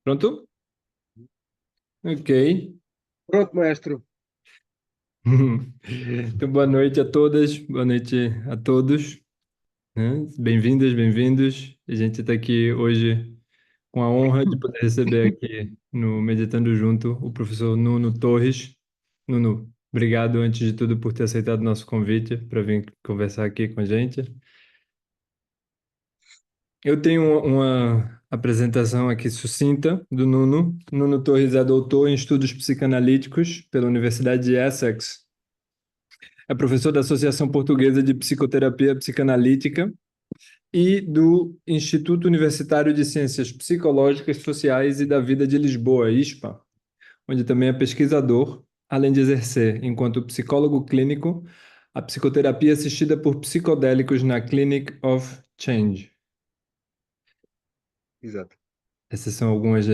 Pronto? Ok. Pronto, maestro. Então, boa noite a todas, boa noite a todos, né? Bem-vindas, bem-vindos. A gente está aqui hoje com a honra de poder receber aqui no Meditando Junto o professor Nuno Torres. Nuno, obrigado antes de tudo por ter aceitado o nosso convite para vir conversar aqui com a gente. Eu tenho uma apresentação aqui sucinta do Nuno. Nuno Torres é doutor em estudos psicanalíticos pela Universidade de Essex. É professor da Associação Portuguesa de Psicoterapia Psicanalítica e do Instituto Universitário de Ciências Psicológicas, Sociais e da Vida de Lisboa, ISPA, onde também é pesquisador, além de exercer, enquanto psicólogo clínico, a psicoterapia assistida por psicodélicos na Clinic of Change. Exato. Essas são algumas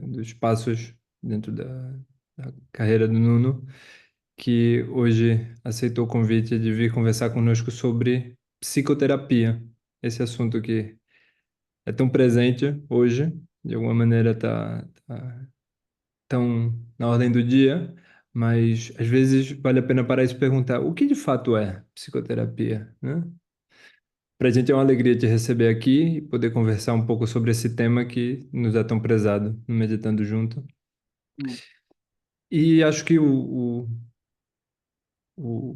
dos passos dentro da carreira do Nuno, que hoje aceitou o convite de vir conversar conosco sobre psicoterapia. Esse assunto que é tão presente hoje, de alguma maneira tá tão na ordem do dia, mas às vezes vale a pena parar e se perguntar o que de fato é psicoterapia, né? Para a gente é uma alegria te receber aqui e poder conversar um pouco sobre esse tema que nos é tão prezado no Meditando Junto. Hum. E acho que o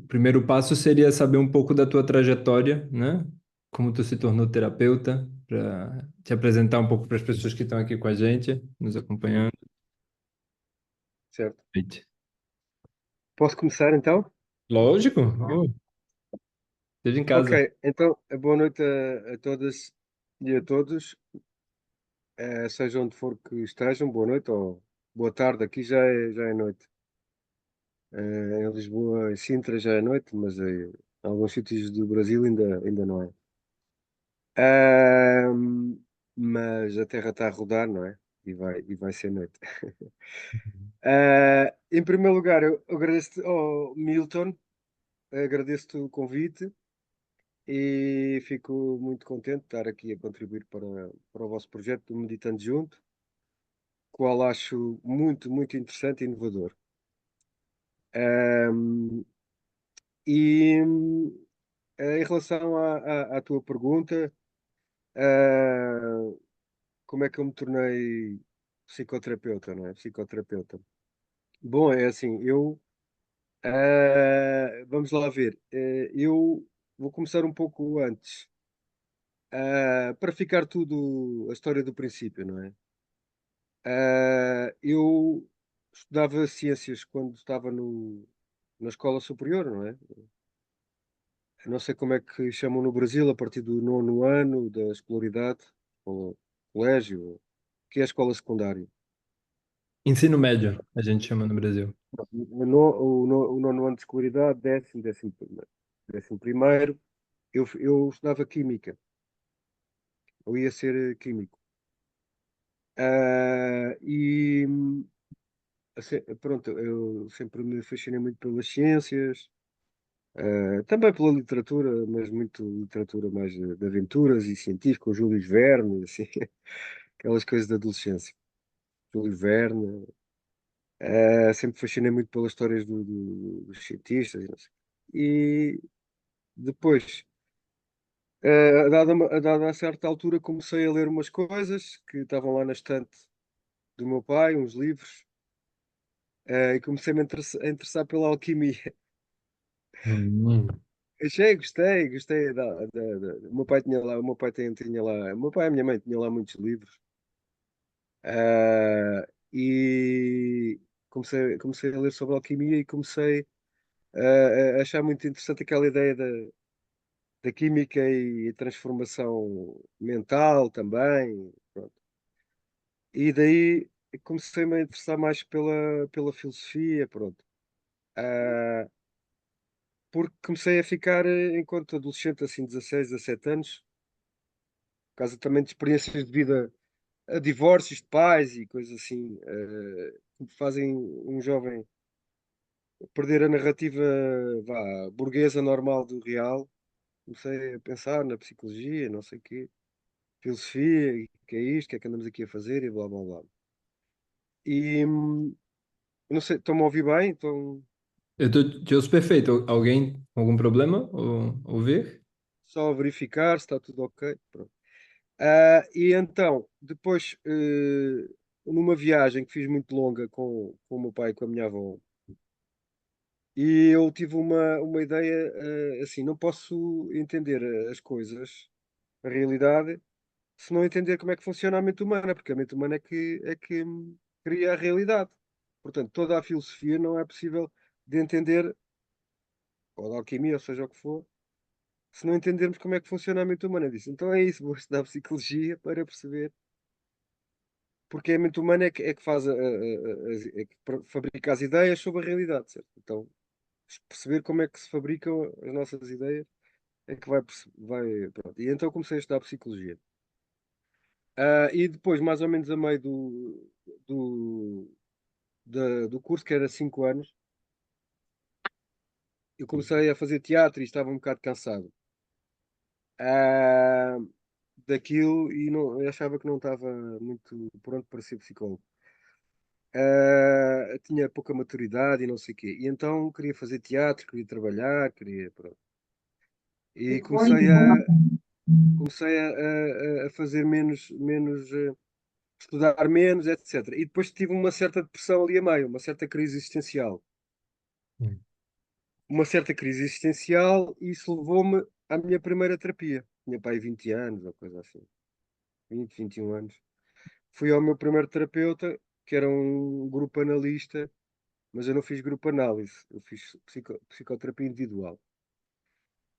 primeiro passo seria saber um pouco da tua trajetória, né? Como tu se tornou terapeuta, para te apresentar um pouco para as pessoas que estão aqui com a gente, nos acompanhando. Certo. Eita. Posso começar então? Lógico, oh, esteja em Ok, casa. então boa noite a todas e a todos, seja onde for que estejam, boa noite ou boa tarde, aqui já é noite. Em Lisboa, em Sintra já é noite, mas em alguns sítios do Brasil ainda não é. Ahm, mas a Terra está a rodar, não é? E vai ser noite. Em primeiro lugar, eu agradeço-te, oh, Milton, agradeço-te o convite. E fico muito contente de estar aqui a contribuir para o vosso projeto do Meditando Junto, qual acho muito, muito interessante e inovador. Ahm, em relação à tua pergunta, ah, como é que eu me tornei psicoterapeuta, não é? Psicoterapeuta. Bom, é assim, vamos lá ver, eu vou começar um pouco antes, para ficar tudo a história do princípio, não é? Eu estudava ciências quando estava na escola superior, não é? Eu não sei como é que chamam no Brasil, a partir do nono ano da escolaridade, ou colégio, que é a escola secundária. Ensino médio, a gente chama no Brasil. O nono ano de escolaridade, décimo primeiro, eu estudava química, eu ia ser químico. E pronto, eu sempre me fascinei muito pelas ciências. Também pela literatura, mas muito literatura mais de aventuras e científica, o Júlio Verne, assim, aquelas coisas da adolescência. Júlio Verne, sempre fascinei muito pelas histórias dos cientistas e não sei. E depois, a dada a certa altura, comecei a ler umas coisas que estavam lá na estante do meu pai, uns livros, e comecei-me a interessar pela alquimia. Hum. Gostei. O meu pai tinha lá, o meu pai e a minha mãe tinham lá muitos livros. E comecei a ler sobre alquimia e comecei a achar muito interessante aquela ideia da química e transformação mental também. Pronto. E daí comecei-me a interessar mais pela filosofia, pronto. Ah, porque comecei a ficar, enquanto adolescente, assim, 16, 17 anos, por causa também de experiências de vida, a divórcios de pais e coisas assim, que fazem um jovem perder a narrativa, vá, burguesa normal do real. Comecei a pensar na psicologia, não sei o quê. filosofia, e que é isto, o que é que andamos aqui a fazer e blá blá blá. E não sei, estão-me a ouvir bem? Estão Eu te ouço perfeito. Alguém com algum problema? Ou ouvir? só a verificar se está tudo ok. Pronto. E então, depois, numa viagem que fiz muito longa com o meu pai e com a minha avó, e eu tive uma ideia, assim, não posso entender as coisas, a realidade, se não entender como é que funciona a mente humana, porque a mente humana é que cria a realidade. Portanto, toda a filosofia não é possível de entender, ou da alquimia, ou seja o que for, se não entendermos como é que funciona a mente humana. Eu disse, então é isso, vou estudar psicologia para perceber. Porque a mente humana é que faz é que fabrica as ideias sobre a realidade, certo? Então, perceber como é que se fabricam as nossas ideias é que pronto. E então comecei a estudar psicologia. E depois, mais ou menos a meio do, do curso, que era 5 anos, eu comecei a fazer teatro e estava um bocado cansado ah, daquilo e não, eu achava que não estava muito pronto para ser psicólogo. Tinha pouca maturidade e não sei o quê. E então queria fazer teatro, queria trabalhar, queria, pronto. E comecei a fazer menos, estudar menos, etc. E depois tive uma certa depressão ali a meio, uma certa crise existencial. Hum. Uma certa crise existencial e isso levou-me à minha primeira terapia. Tinha pai 20 anos ou coisa assim. 21 anos. Fui ao meu primeiro terapeuta, que era um grupo analista, mas eu não fiz grupo análise, eu fiz psicoterapia individual.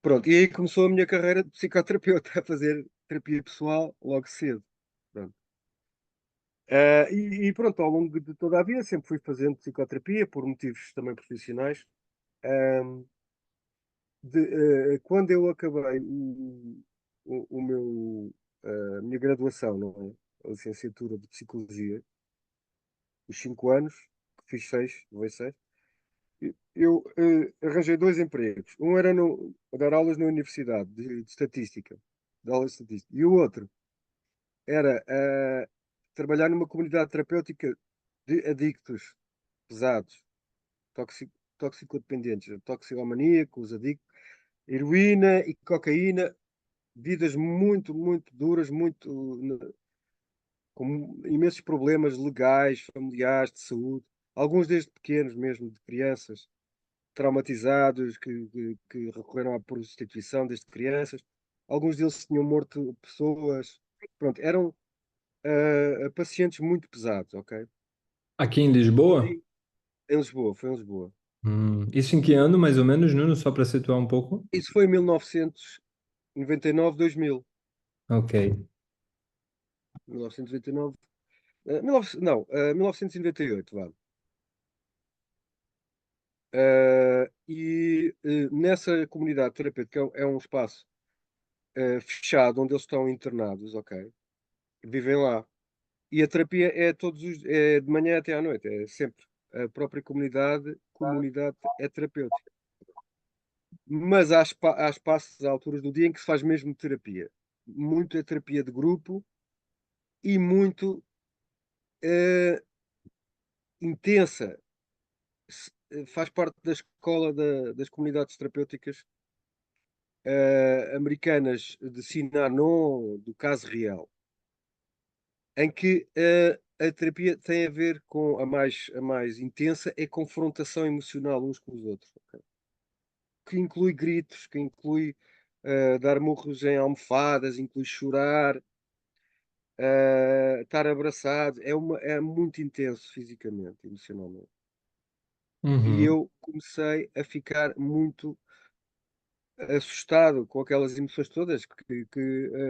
Pronto, e aí começou a minha carreira de psicoterapeuta, a fazer terapia pessoal logo cedo. Pronto. E pronto, ao longo de toda a vida sempre fui fazendo psicoterapia, por motivos também profissionais. Ahm, Quando eu acabei o meu, a minha graduação, não é? A licenciatura de Psicologia, os 5 anos, que fiz seis, levei seis, eu arranjei dois empregos. Um era a dar aulas na Universidade de Estatística, de aulas de Estatística, e o outro era trabalhar numa comunidade terapêutica de adictos pesados, toxicodependentes, toxicomaníacos, adictos, heroína e cocaína, vidas muito, muito duras, com imensos problemas legais, familiares, de saúde, alguns desde pequenos mesmo, de crianças traumatizados, que recorreram à prostituição desde crianças. Alguns deles tinham morto pessoas. Pronto, eram pacientes muito pesados, ok? Aqui em Lisboa? E em Lisboa, foi em Lisboa. Isso em que ano, mais ou menos, Nuno? Só para situar um pouco? Isso foi em 1999, 2000. Ok. 1999, 1998, vá. Nessa comunidade terapêutica é um espaço fechado onde eles estão internados, ok? Vivem lá. E a terapia é de manhã até à noite, é sempre a própria comunidade é terapêutica. Mas há espaços, há alturas do dia em que se faz mesmo terapia. Muito é terapia de grupo e muito eh, intensa. Faz parte da escola das comunidades terapêuticas americanas de Sinanon, do caso real, em que a terapia tem a ver com a mais intensa, é confrontação emocional uns com os outros, ok? Que inclui gritos, que inclui dar murros em almofadas, inclui chorar, estar abraçado, é muito intenso fisicamente, emocionalmente. E Uhum. eu comecei a ficar muito assustado com aquelas emoções todas que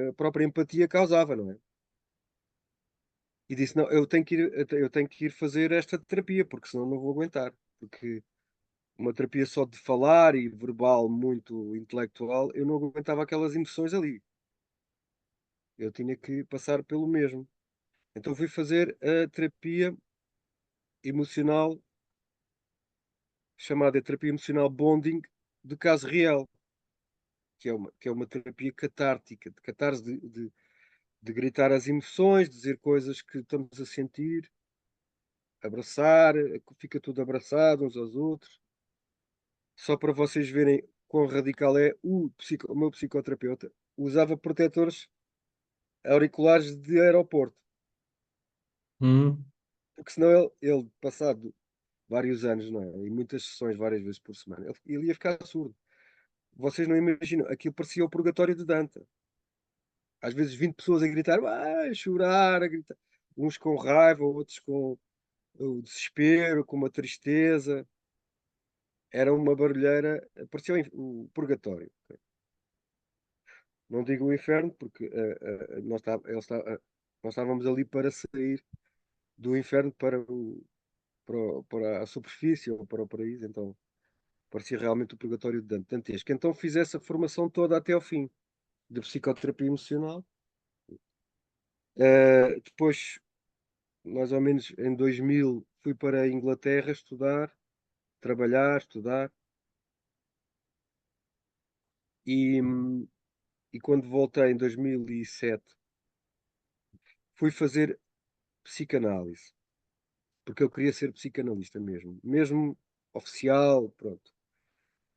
a própria empatia causava, não é? E disse: "Não, eu tenho que ir fazer esta terapia, porque senão não vou aguentar". Porque uma terapia só de falar e verbal muito intelectual, eu não aguentava aquelas emoções ali. Eu tinha que passar pelo mesmo. Então fui fazer a terapia emocional, chamada terapia emocional bonding, de caso real, que é uma terapia catártica, de catarse de gritar as emoções, dizer coisas que estamos a sentir, abraçar, fica tudo abraçado uns aos outros. Só para vocês verem quão radical é, o meu psicoterapeuta usava protetores auriculares de aeroporto, Hum. porque senão ele passado vários anos, não é? E muitas sessões, várias vezes por semana, ele ia ficar surdo. Vocês não imaginam, aquilo parecia o purgatório de Dante. Às vezes 20 pessoas a gritar, a chorar, a gritar. Uns com raiva, outros com o desespero, com uma tristeza. Era uma barulheira, parecia o purgatório. Não digo o inferno, porque nós estávamos ali para sair do inferno para a superfície ou para o paraíso, então parecia realmente o purgatório de dantesco. Então fiz essa formação toda até ao fim, de psicoterapia emocional. Depois, mais ou menos em 2000, fui para a Inglaterra estudar, trabalhar, estudar, e, e quando voltei em 2007, fui fazer psicanálise, porque eu queria ser psicanalista mesmo, mesmo oficial, pronto,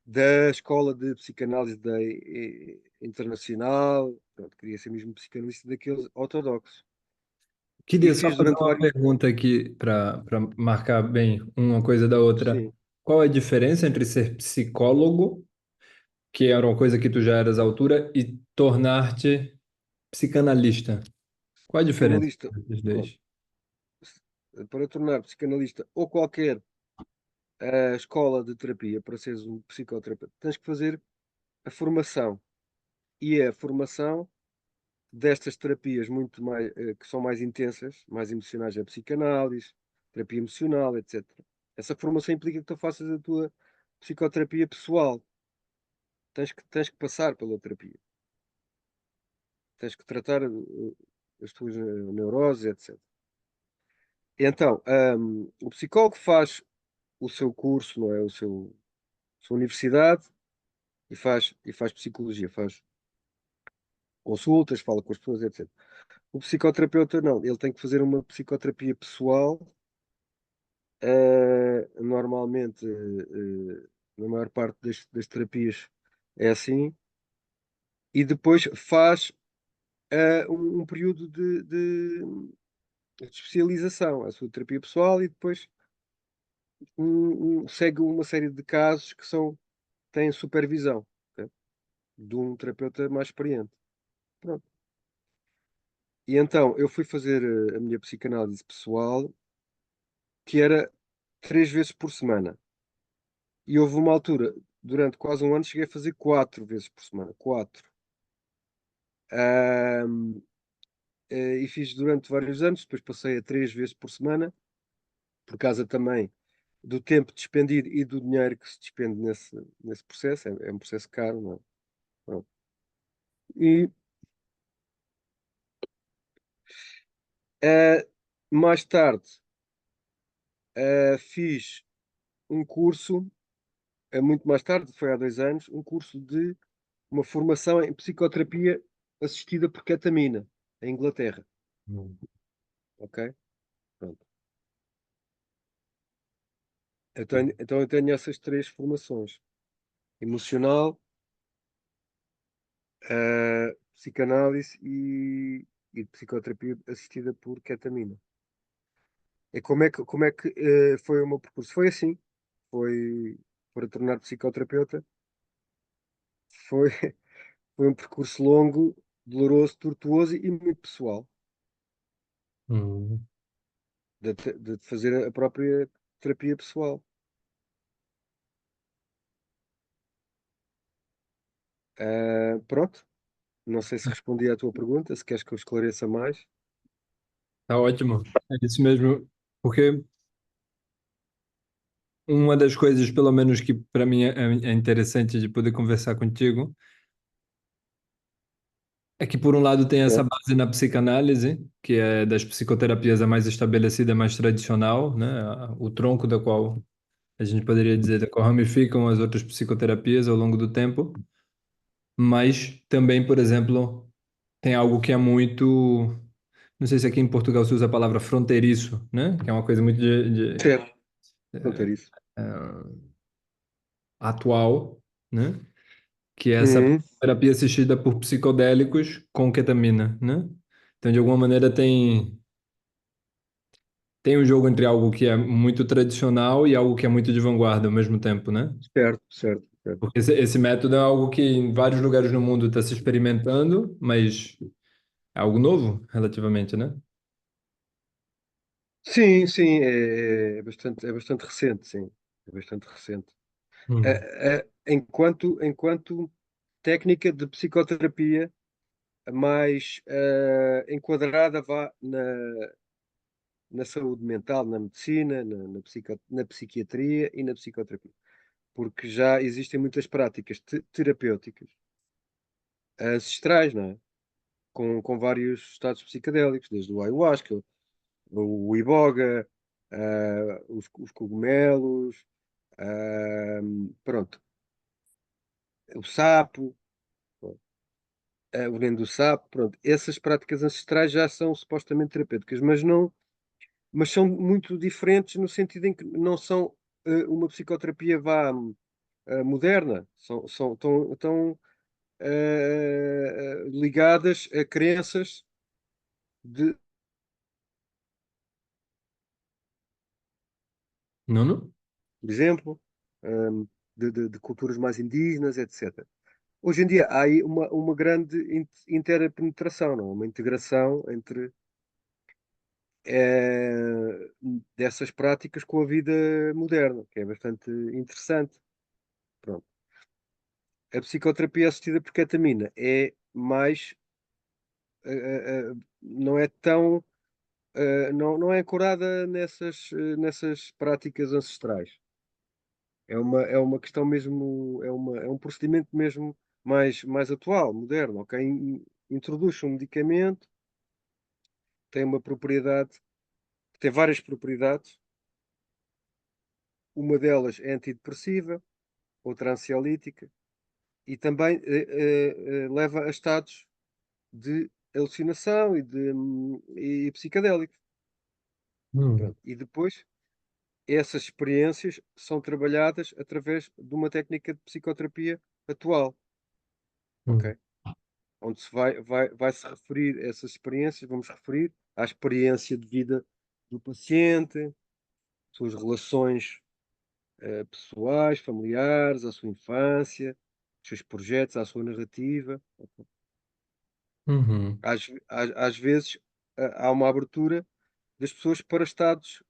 da escola de psicanálise internacional, pronto, queria ser mesmo psicanalista daqueles ortodoxos. E Queria só fiz fazer durante uma vários. pergunta aqui para marcar bem uma coisa da outra. Sim, Qual é a diferença entre ser psicólogo, que era uma coisa que tu já eras à altura, e tornar-te psicanalista? Qual é a diferença psicanalista, entre os pronto, dois? para tornar psicanalista ou qualquer escola de terapia, para seres um psicoterapeuta, tens que fazer a formação. E é a formação destas terapias muito mais, que são mais intensas, mais emocionais, a psicanálise, terapia emocional, etc. Essa formação implica que tu faças a tua psicoterapia pessoal. Tens que passar pela terapia. Tens que tratar as tuas neuroses, etc. Então, o psicólogo faz o seu curso, não é? Sua universidade e faz psicologia, faz consultas, fala com as pessoas, etc. O psicoterapeuta não, ele tem que fazer uma psicoterapia pessoal. Normalmente, na maior parte das terapias é assim, e depois faz um período de especialização, a sua terapia pessoal, e depois segue uma série de casos que têm supervisão, ok? De um terapeuta mais experiente. Pronto. E então eu fui fazer a minha psicanálise pessoal, que era 3 vezes por semana. E houve uma altura, durante quase um ano, cheguei a fazer 4 vezes por semana. Quatro. Ahm, e fiz durante vários anos, depois passei a 3 vezes por semana, por causa também do tempo despendido e do dinheiro que se despende nesse processo. É um processo caro, não é? Pronto. E ah, mais tarde fiz um curso, muito mais tarde, foi há 2 anos, um curso de uma formação em psicoterapia assistida por ketamina, em Inglaterra. Hum. Ok? Pronto. Então eu tenho essas três formações: emocional, psicanálise e psicoterapia assistida por ketamina. E como é que foi o meu percurso? Foi assim, foi para tornar psicoterapeuta, foi, foi um percurso longo, doloroso, tortuoso e muito pessoal, Hum. de fazer a própria terapia pessoal. Pronto, não sei se respondi à tua pergunta, se queres que eu esclareça mais. Tá ótimo. É isso mesmo. Porque uma das coisas, pelo menos, que para mim é interessante de poder conversar contigo, é que, por um lado, tem essa É, base na psicanálise, que é das psicoterapias a mais estabelecida, mais tradicional, né? O tronco da qual a gente poderia dizer da qual ramificam as outras psicoterapias ao longo do tempo. Mas também, por exemplo, tem algo que é muito, não sei se aqui em Portugal se usa a palavra fronteiriço, né? Que é uma coisa muito Certo. Não ter isso. eh, atual, né? Que é essa Uhum. terapia assistida por psicodélicos com ketamina, né? Então, de alguma maneira, tem um jogo entre algo que é muito tradicional e algo que é muito de vanguarda ao mesmo tempo, né? Certo, certo, certo. Porque esse método é algo que em vários lugares no mundo está se experimentando, mas é algo novo, relativamente, né? Sim, sim, é bastante recente, sim. É bastante recente. Hum. Enquanto técnica de psicoterapia mais enquadrada vá na saúde mental, na medicina, na psiquiatria e na psicoterapia. Porque já existem muitas práticas terapêuticas ancestrais, não é? Com vários estados psicodélicos, desde o ayahuasca, o iboga, os cogumelos, pronto, o sapo, o veneno do sapo, pronto. Essas práticas ancestrais já são supostamente terapêuticas, mas são muito diferentes no sentido em que não são uma psicoterapia vá moderna, tão ligadas a crenças de Não, não? por exemplo, de culturas mais indígenas, etc. Hoje em dia há aí uma grande interpenetração, não? É? Uma integração entre eh, dessas práticas com a vida moderna, que é bastante interessante. Pronto. A psicoterapia assistida por ketamina é mais, não é tão, não é ancorada nessas práticas ancestrais. É uma questão mesmo, é um procedimento mesmo mais atual, moderno, ok? Introduz um medicamento, tem uma propriedade, tem várias propriedades, uma delas é antidepressiva, outra ansiolítica, e também leva a estados de alucinação e psicadélicos. Hum, Pronto. E depois essas experiências são trabalhadas através de uma técnica de psicoterapia atual, hum, ok? Onde vai-se referir a essas experiências, vamos referir à experiência de vida do paciente, suas relações pessoais, familiares, à sua infância, os seus projetos, à sua narrativa. uhum, Às vezes há uma abertura das pessoas para estados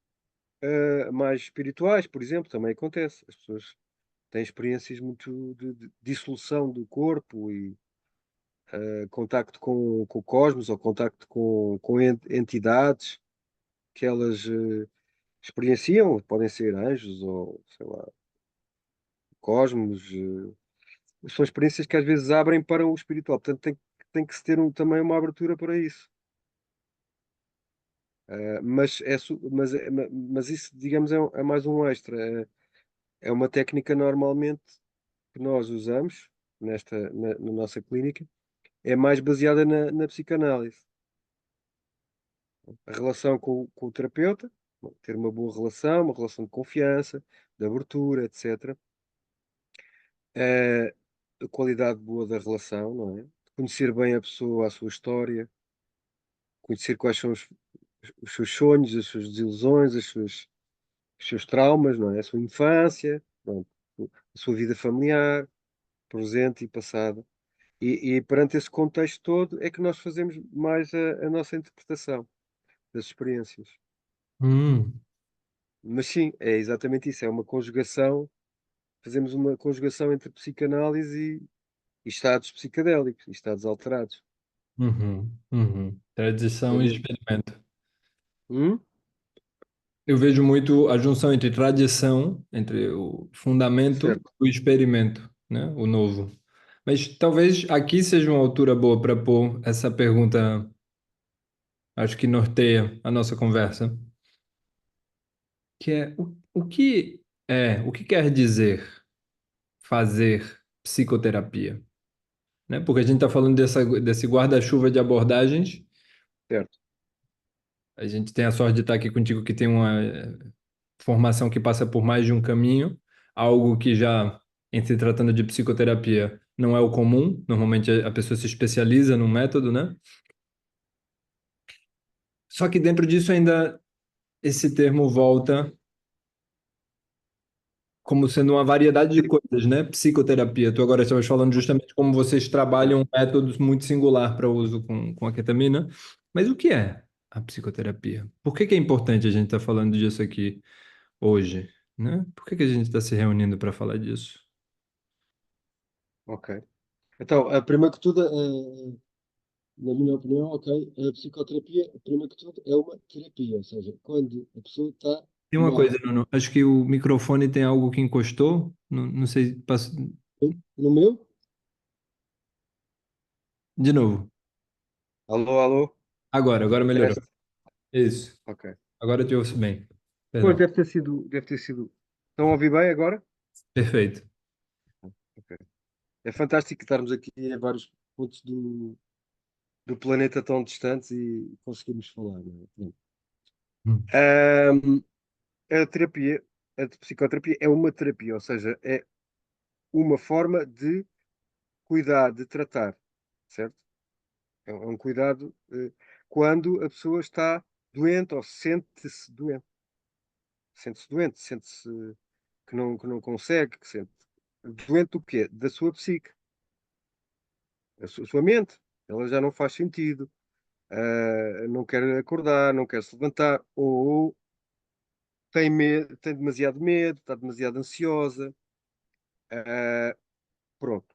mais espirituais, por exemplo, também acontece. As pessoas têm experiências muito de dissolução do corpo e contacto com o cosmos ou contacto com entidades que elas experienciam, podem ser anjos ou, sei lá, cosmos. São experiências que às vezes abrem para o espiritual. Portanto, tem que se ter também uma abertura para isso. Mas isso, digamos, é mais um extra. É uma técnica normalmente que nós usamos na nossa clínica, é mais baseada na psicanálise. A relação com o terapeuta, ter uma boa relação, uma relação de confiança, de abertura, etc. Eh, a qualidade boa da relação, não é? Conhecer bem a pessoa, a sua história, conhecer quais são os seus sonhos, as suas desilusões, os seus traumas, não é? A sua infância, pronto, a sua vida familiar, presente e passada. E perante esse contexto todo é que nós fazemos mais a nossa interpretação das experiências. hum, Mas sim, é exatamente isso, é uma conjugação, fazemos uma conjugação entre psicanálise e estados psicadélicos, e estados alterados. uhum, uhum. É Tradição e mesmo. experimento. Hum? Eu vejo muito a junção entre tradição, entre o fundamento Certo. e o experimento, né? O novo. Mas talvez aqui seja uma altura boa para pôr essa pergunta, acho que norteia a nossa conversa, que é o que quer dizer fazer psicoterapia? né? Porque a gente está falando desse guarda-chuva de abordagens. certo? A gente tem a sorte de estar aqui contigo que tem uma formação que passa por mais de um caminho, algo que já, em se tratando de psicoterapia, não é o comum. Normalmente a pessoa se especializa num método, né? Só que dentro disso ainda esse termo volta como sendo uma variedade de Sim, coisas, né? Psicoterapia. Tu agora estavas falando justamente como vocês certo. trabalham métodos muito singular para uso com a ketamina. Mas o que é a psicoterapia? Por que que é importante a gente estar falando disso aqui hoje, né? Por que que a gente está se reunindo para falar disso? Ok. Então, primeiro que tudo, na minha opinião, ok, a psicoterapia, primeiro que tudo, é uma terapia, ou seja, quando a pessoa está Tem uma coisa, mal. Nuno. Acho que o microfone tem algo que encostou. Não, não sei. No meu? De novo. Alô, alô? Agora melhorou. Teste? Isso. Ok. Agora eu te ouço bem. Pois Perdão. deve ter sido. Estão a ouvir bem agora? Perfeito. Ok. É fantástico estarmos aqui em vários pontos do planeta tão distantes e conseguirmos falar, não é? Pronto. Hum. Ahm, a terapia, a psicoterapia é uma terapia, ou seja, é uma forma de cuidar, de tratar, certo? É um cuidado quando a pessoa está doente ou sente-se doente. Sente-se doente, sente-se que não consegue, que sente. Doente do quê? Da sua psique, sua mente. Ela já não faz sentido, não quer acordar, não quer se levantar, ou tem medo, tem demasiado medo, está demasiado ansiosa. ah, Pronto.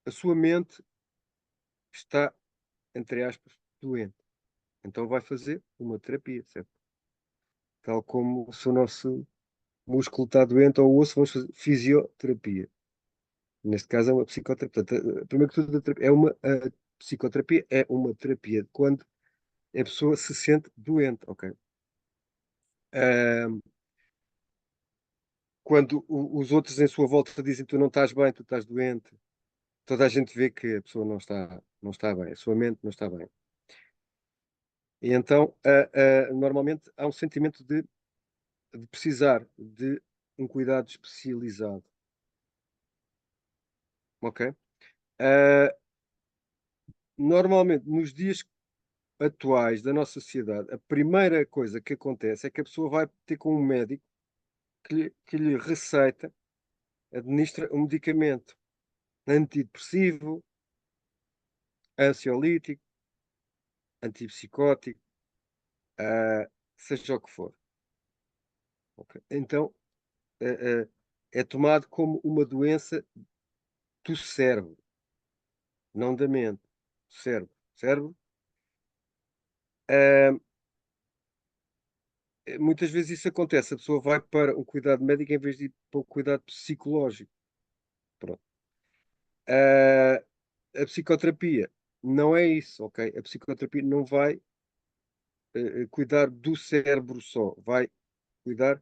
A sua mente está, entre aspas, doente. Então vai fazer uma terapia, certo? Tal como se o nosso músculo está doente ou o osso, vamos fazer fisioterapia. Neste caso é uma psicoterapia. Portanto, primeiro que tudo, a psicoterapia é uma terapia quando a pessoa se sente doente, ok? Ah, Quando os outros em sua volta dizem tu não estás bem, tu estás doente, toda a gente vê que a pessoa não está bem, a sua mente não está bem. E então, normalmente há um sentimento de precisar de um cuidado especializado, ok? Ah, Normalmente, nos dias atuais da nossa sociedade, a primeira coisa que acontece é que a pessoa vai ter com um médico que lhe receita, administra um medicamento antidepressivo, ansiolítico, antipsicótico, seja o que for. Ok? Então, eh, é tomado como uma doença do cérebro, não da mente. Cérebro. Cérebro. eh, Muitas vezes isso acontece. A pessoa vai para um cuidado médico em vez de ir para o cuidado psicológico. Pronto. Eh, a psicoterapia não é isso, ok? A psicoterapia não vai cuidar do cérebro só, vai cuidar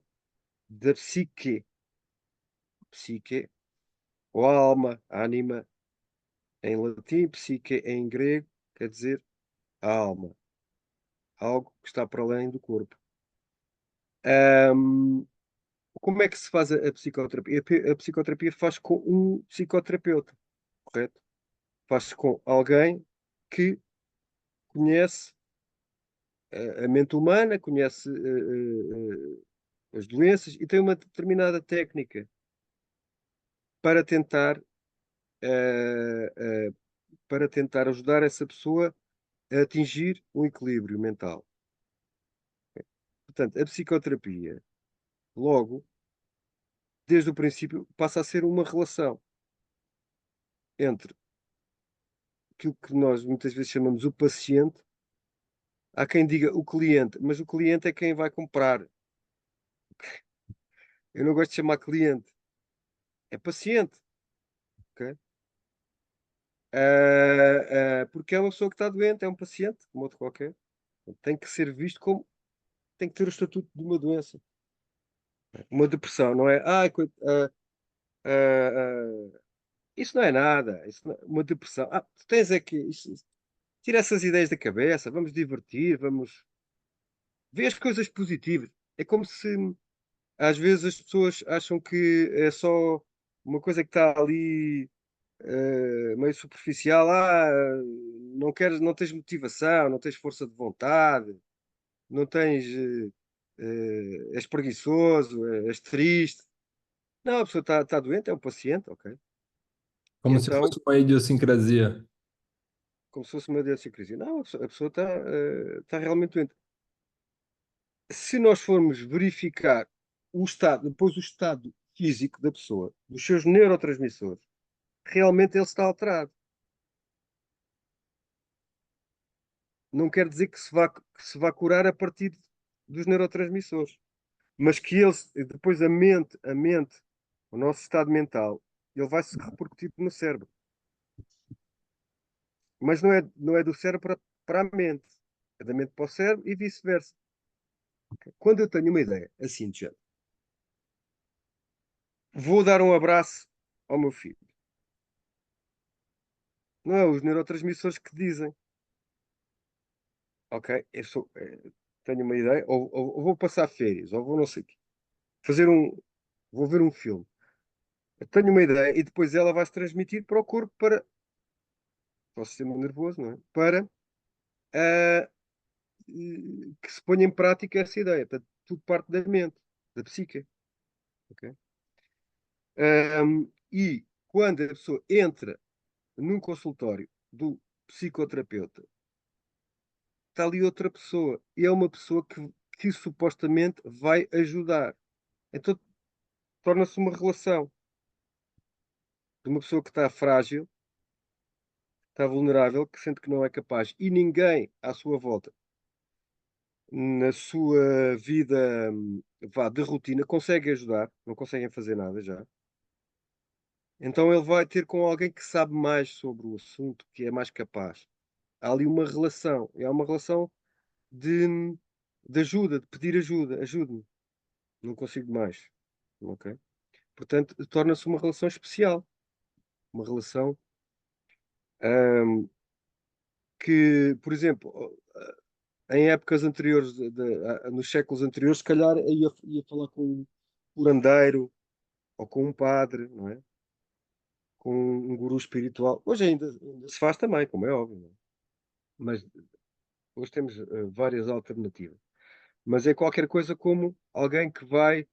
da psique. Psique, ou alma, ânima, em latim, psique em grego, quer dizer a alma, algo que está para além do corpo. Ahm, Como é que se faz a psicoterapia? A psicoterapia faz com um psicoterapeuta, correto? Faz com alguém que conhece a mente humana, conhece as doenças e tem uma determinada técnica para tentar, eh, eh, para tentar ajudar essa pessoa a atingir um equilíbrio mental. Portanto, a psicoterapia, logo, desde o princípio, passa a ser uma relação entre aquilo que nós muitas vezes chamamos o paciente. Há quem diga o cliente, mas o cliente é quem vai comprar. Eu não gosto de chamar cliente, é paciente, ok? Porque é uma pessoa que está doente, é um paciente, como outro qualquer. Tem que ser visto como, tem que ter o estatuto de uma doença. Uma depressão, não é? Isso não é nada. Uma depressão. Ah, tu tens é que. Tira essas ideias da cabeça. Vamos divertir, vamos ver as coisas positivas. É como se às vezes as pessoas acham que é só uma coisa que está ali meio superficial. Não queres, não tens motivação, não tens força de vontade, não tens. És preguiçoso, és triste. Não, a pessoa está doente, é um paciente, ok? E Como se então, fosse uma idiosincrasia. como se fosse uma doença crise. Não, a pessoa está realmente doente. Se nós formos verificar o estado, depois o estado físico da pessoa, dos seus neurotransmissores, realmente ele está alterado. Não quer dizer que se vá curar a partir dos neurotransmissores, mas que ele, depois a mente, o nosso estado mental, ele vai se repercutir no cérebro. Mas não é do cérebro para a mente. É da mente para o cérebro e vice-versa. Quando eu tenho uma ideia assim de género, vou dar um abraço ao meu filho. Não é os neurotransmissores que dizem, ok, tenho uma ideia, ou vou passar férias, ou vou não sei o quê, fazer vou ver um filme. Eu tenho uma ideia e depois ela vai se transmitir para o corpo, para o sistema nervoso, não é? Para ah, que se ponha em prática essa ideia. Portanto, tudo parte da mente, da psique. Ok? E quando a pessoa entra num consultório do psicoterapeuta, está ali outra pessoa. E é uma pessoa que supostamente vai ajudar. Então torna-se uma relação de uma pessoa que está frágil, está vulnerável, que sente que não é capaz e ninguém à sua volta, na sua vida vá, de rotina, consegue ajudar, não conseguem fazer nada já. Então ele vai ter com alguém que sabe mais sobre o assunto, que é mais capaz. Há ali uma relação, é uma relação de, de ajuda, de pedir ajuda, ajude-me, não consigo mais. Ok? Portanto, torna-se uma relação especial, uma relação ahm, que, por exemplo, em épocas anteriores, nos séculos anteriores, se calhar ia falar com um curandeiro ou com um padre, não é? Com um guru espiritual. Hoje ainda se faz também, como é óbvio, não é? Mas hoje temos várias alternativas. Mas é qualquer coisa como alguém que vai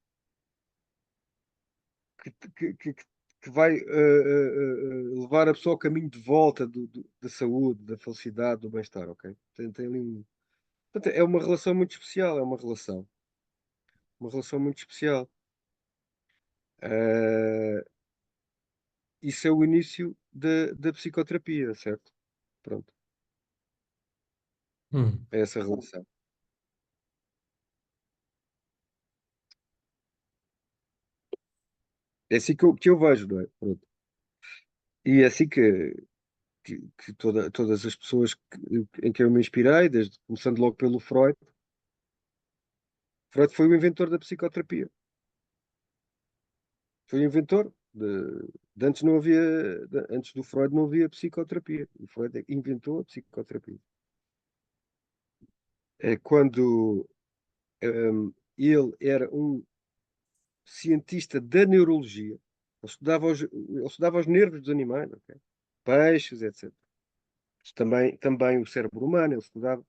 levar a pessoa ao caminho de volta da saúde, da felicidade, do bem-estar, ok? Tem ali portanto, é uma relação muito especial, é uma relação muito especial. Eh, isso é o início da psicoterapia, certo? Pronto, Hum. é essa relação. É assim que eu vejo, não é? Pronto. E é assim que todas as pessoas em que eu me inspirei, começando logo pelo Freud. Freud foi o inventor da psicoterapia. Foi o inventor. De antes não havia, antes do Freud não havia psicoterapia. O Freud é que inventou a psicoterapia. É quando ele era um cientista da neurologia, ele estudava os nervos dos animais, ok? Peixes, etc. Também o cérebro humano, ele estudava.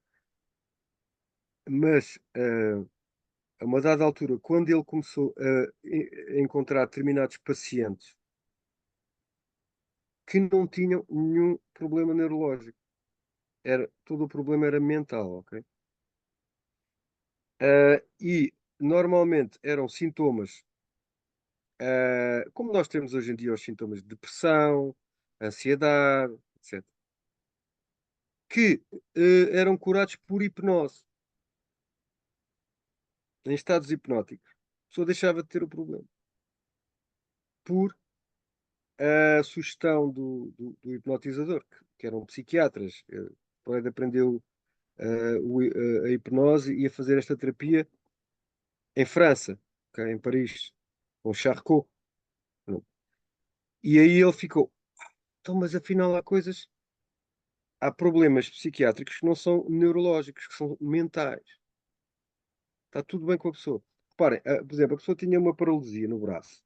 Mas a uma dada altura, quando ele começou a encontrar determinados pacientes que não tinham nenhum problema neurológico, todo o problema era mental, ok? E normalmente eram sintomas, como nós temos hoje em dia os sintomas de depressão, ansiedade, etc., que eram curados por hipnose, em estados hipnóticos. A pessoa deixava de ter o problema por a sugestão do hipnotizador, que eram psiquiatras. Freud aprendeu a hipnose e a fazer esta terapia em França, ok, em Paris, com Charcot. E aí ele ficou Então, mas afinal há problemas psiquiátricos que não são neurológicos, que são mentais. Está tudo bem com a pessoa. Reparem, por exemplo, a pessoa tinha uma paralisia no braço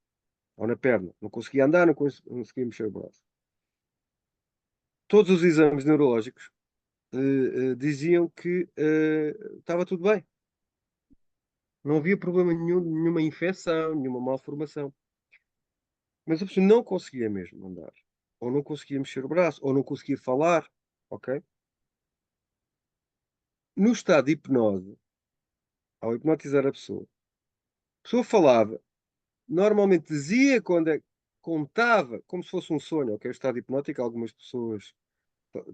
ou na perna, não conseguia andar, não conseguia mexer o braço. Todos os exames neurológicos diziam que estava tudo bem. Não havia problema nenhum, nenhuma infecção, nenhuma malformação. Mas a pessoa não conseguia mesmo andar. Ou não conseguia mexer o braço, ou não conseguia falar. Ok? No estado de hipnose, ao hipnotizar a pessoa falava, normalmente dizia quando contava, como se fosse um sonho, ok? O estado hipnótico, algumas pessoas,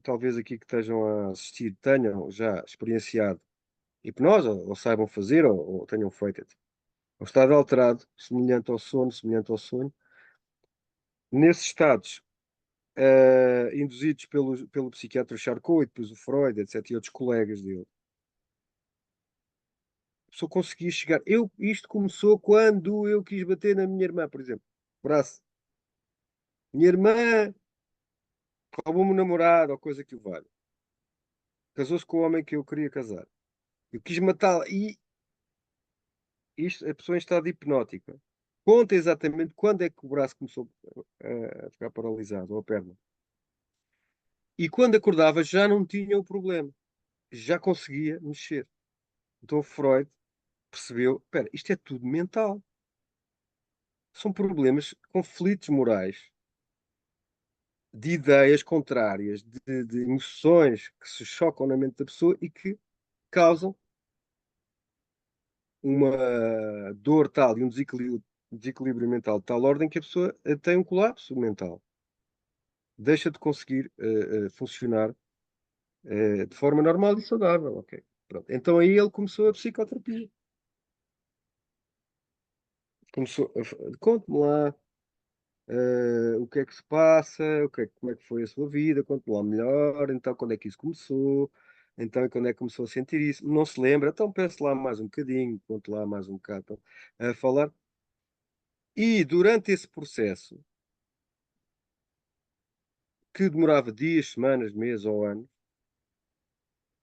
talvez aqui que estejam a assistir, tenham já experienciado hipnose, ou saibam fazer, ou tenham feito. É um estado alterado, semelhante ao sono, semelhante ao sonho. Nesses estados, induzidos pelo psiquiatra Charcot e depois o Freud, etc., e outros colegas dele, a pessoa conseguia chegar. Isto começou quando eu quis bater na minha irmã, por exemplo. Braço. Minha irmã roubou-me um namorado, ou coisa que o valha. Casou-se com o homem que eu queria casar. Eu quis matá-la. E isto, a pessoa em estado hipnótico conta exatamente quando é que o braço começou a ficar paralisado, ou a perna. E quando acordava já não tinha o problema. Já conseguia mexer. Então Freud percebeu, espera, isto é tudo mental. São problemas, conflitos morais, de ideias contrárias, de emoções que se chocam na mente da pessoa e que causam uma dor tal e um desequilíbrio mental de tal ordem que a pessoa tem um colapso mental. Deixa de conseguir funcionar de forma normal e saudável. Ok. Pronto. Então aí ele começou a psicoterapia. Conte-me lá o que é que se passa, como é que foi a sua vida, conte-me lá melhor, então quando é que isso começou, então quando é que começou a sentir isso, não se lembra, então pense lá mais um bocadinho, conte lá mais um bocado então, a falar. E durante esse processo, que demorava dias, semanas, meses ou anos,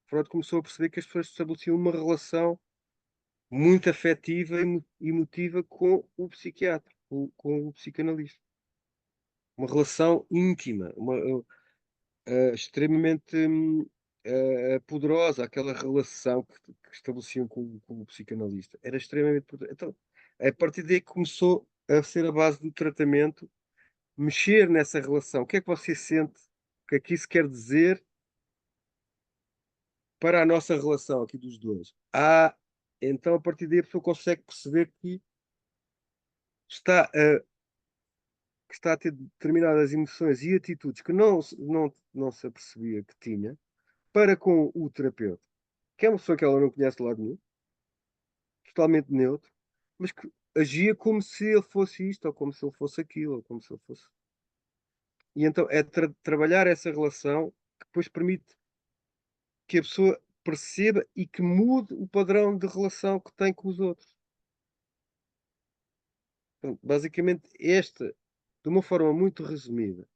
Freud começou a perceber que as pessoas estabeleciam uma relação muito afetiva e emotiva com o psiquiatra, com o psicanalista. Uma relação íntima, extremamente poderosa, aquela relação que estabeleciam com o psicanalista. Era extremamente poderosa. Então, a partir daí que começou a ser a base do tratamento, mexer nessa relação. O que é que você sente? O que é que isso quer dizer para a nossa relação aqui dos dois? Então a partir daí a pessoa consegue perceber está a, que está a ter determinadas emoções e atitudes que não se apercebia que tinha para com o terapeuta, que é uma pessoa que ela não conhece de lado nenhum, totalmente neutro, mas que agia como se ele fosse isto, ou como se ele fosse aquilo, ou como se ele fosse. E então é trabalhar essa relação que depois permite que a pessoa perceba e que mude o padrão de relação que tem com os outros. Portanto, basicamente, esta, de uma forma muito resumida,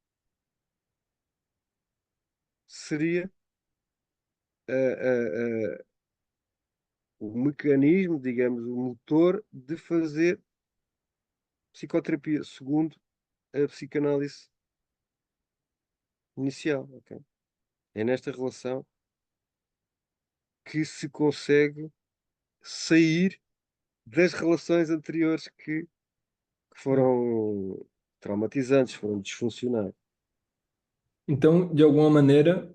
seria o mecanismo, digamos, o motor de fazer psicoterapia, segundo a psicanálise inicial. Ok? É nesta relação que se consegue sair das relações anteriores que foram traumatizantes, foram disfuncionais. Então, de alguma maneira,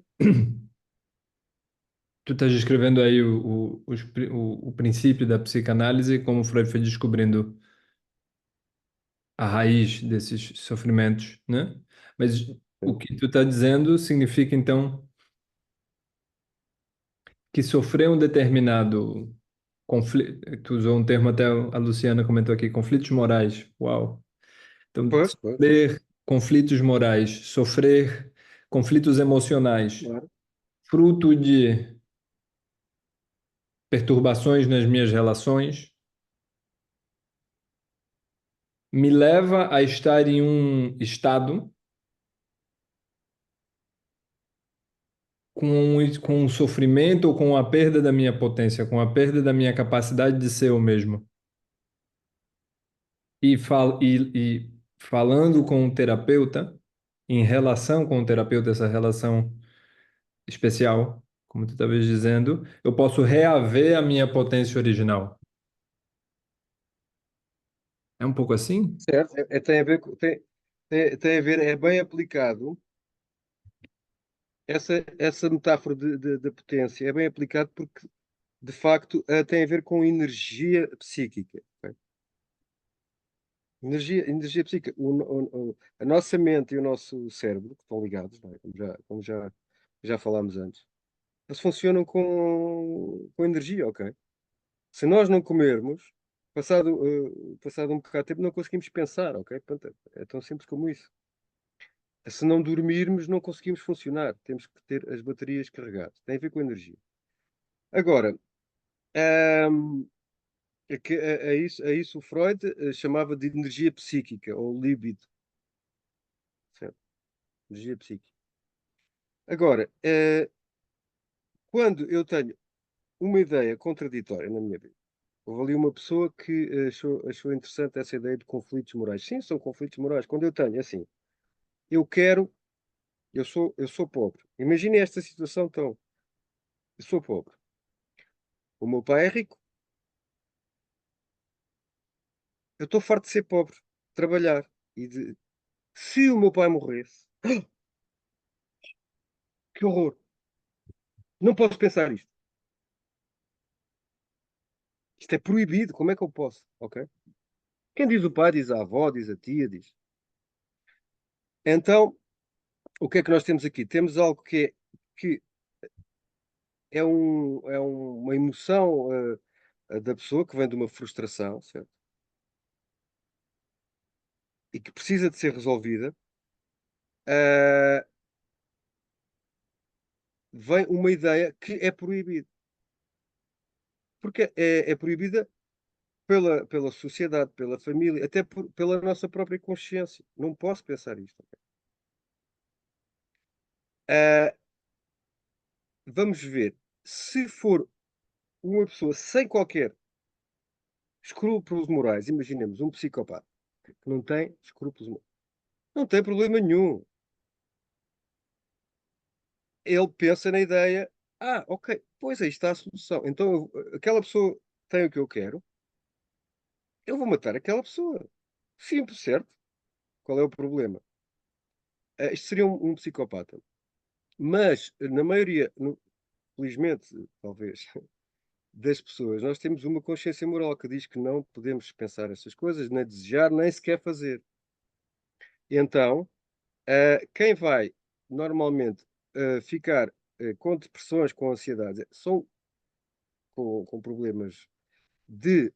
tu estás descrevendo aí o princípio da psicanálise, como Freud foi descobrindo a raiz desses sofrimentos, né? Mas o Sim. que tu está dizendo significa, então, que sofrer um determinado conflito, tu usou um termo até a Luciana comentou aqui, conflitos morais. Uau! Então, Pois, pois, sofrer conflitos morais, sofrer conflitos emocionais, claro. fruto de perturbações nas minhas relações, me leva a estar em um estado com o sofrimento ou com a perda da minha potência, com a perda da minha capacidade de ser eu mesmo. E falando com o terapeuta, em relação com o terapeuta, essa relação especial, como tu estavas dizendo, eu posso reaver a minha potência original. É um pouco assim? Certo? Tem a ver, tem a ver, é bem aplicado. Essa metáfora de potência é bem aplicado porque, de facto, tem a ver com energia psíquica. Ok? Energia psíquica. A nossa mente e o nosso cérebro, que estão ligados, não é? Já falámos antes, eles funcionam com energia, ok? Se nós não comermos, passado um bocado de tempo, não conseguimos pensar, ok? Pronto, é tão simples como isso. Se não dormirmos, não conseguimos funcionar. Temos que ter as baterias carregadas. Tem a ver com energia. Agora, ahm, a isso o Freud chamava de energia psíquica, ou libido. Certo? Energia psíquica. Agora, quando eu tenho uma ideia contraditória na minha vida, houve ali uma pessoa que achou interessante essa ideia de conflitos morais. Sim, são conflitos morais. Quando eu tenho, assim, eu quero, eu sou pobre. Imagine esta situação tão, eu sou pobre. O meu pai é rico. Eu estou farto de ser pobre, de trabalhar. Se o meu pai morresse, que horror. Não posso pensar isto. Isto é proibido. Como é que eu posso? Ok? Quem diz o pai, diz a avó, diz a tia, diz. Então, o que é que nós temos aqui? Temos algo que uma emoção da pessoa que vem de uma frustração, certo? E que precisa de ser resolvida. Ah, vem uma ideia que é proibida. Porque é proibida pela sociedade, pela família, até pela nossa própria consciência. Não posso pensar isto. Ah, vamos ver. Se for uma pessoa sem qualquer escrúpulos morais, imaginemos um psicopata que não tem escrúpulos morais, não tem problema nenhum. Ele pensa na ideia, ok, pois aí está a solução. Então aquela pessoa tem o que eu quero, eu vou matar aquela pessoa. Simples, certo? Qual é o problema? Isto seria um psicopata. Mas, na maioria, felizmente, talvez, das pessoas, nós temos uma consciência moral que diz que não podemos pensar essas coisas, nem desejar, nem sequer fazer. Então, quem vai normalmente ficar com depressões, com ansiedades, são com problemas que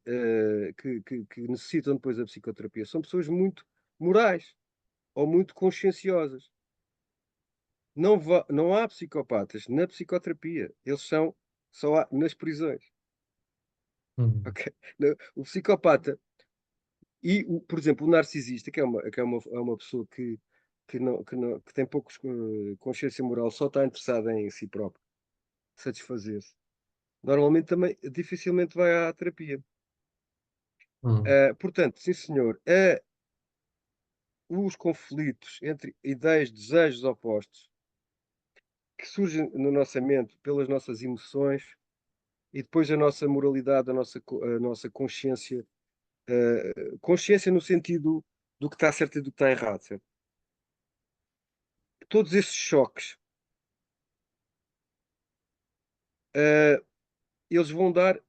necessitam depois da psicoterapia, são pessoas muito morais ou muito conscienciosas. Não há psicopatas na psicoterapia, eles só há nas prisões. Hum. Ok? O psicopata por exemplo, o narcisista, é uma pessoa que tem poucos consciência moral, só está interessada em si próprio, satisfazer-se. Normalmente também dificilmente vai à terapia. Hum. Portanto, sim senhor, os conflitos entre ideias, desejos opostos que surgem na nossa mente pelas nossas emoções e depois a nossa moralidade, a nossa consciência, consciência no sentido do que está certo e do que está errado, certo? Todos esses choques, eh, eles vão dar,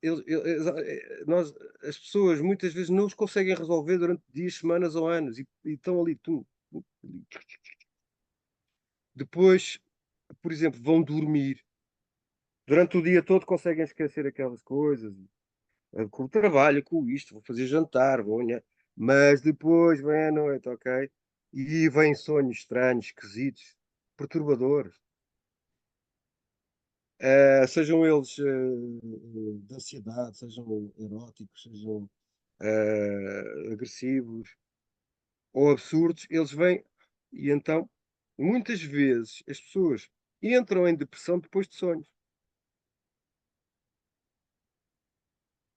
as pessoas muitas vezes não os conseguem resolver durante dias, semanas ou anos e estão ali, depois, por exemplo, vão dormir. Durante o dia todo conseguem esquecer aquelas coisas, com o trabalho, com isto, vou fazer jantar, mas depois vem a noite, ok? E vêm sonhos estranhos, esquisitos, perturbadores. Sejam eles de ansiedade, sejam eróticos, sejam agressivos ou absurdos, eles vêm e então, muitas vezes, as pessoas. e entram em depressão depois de sonhos.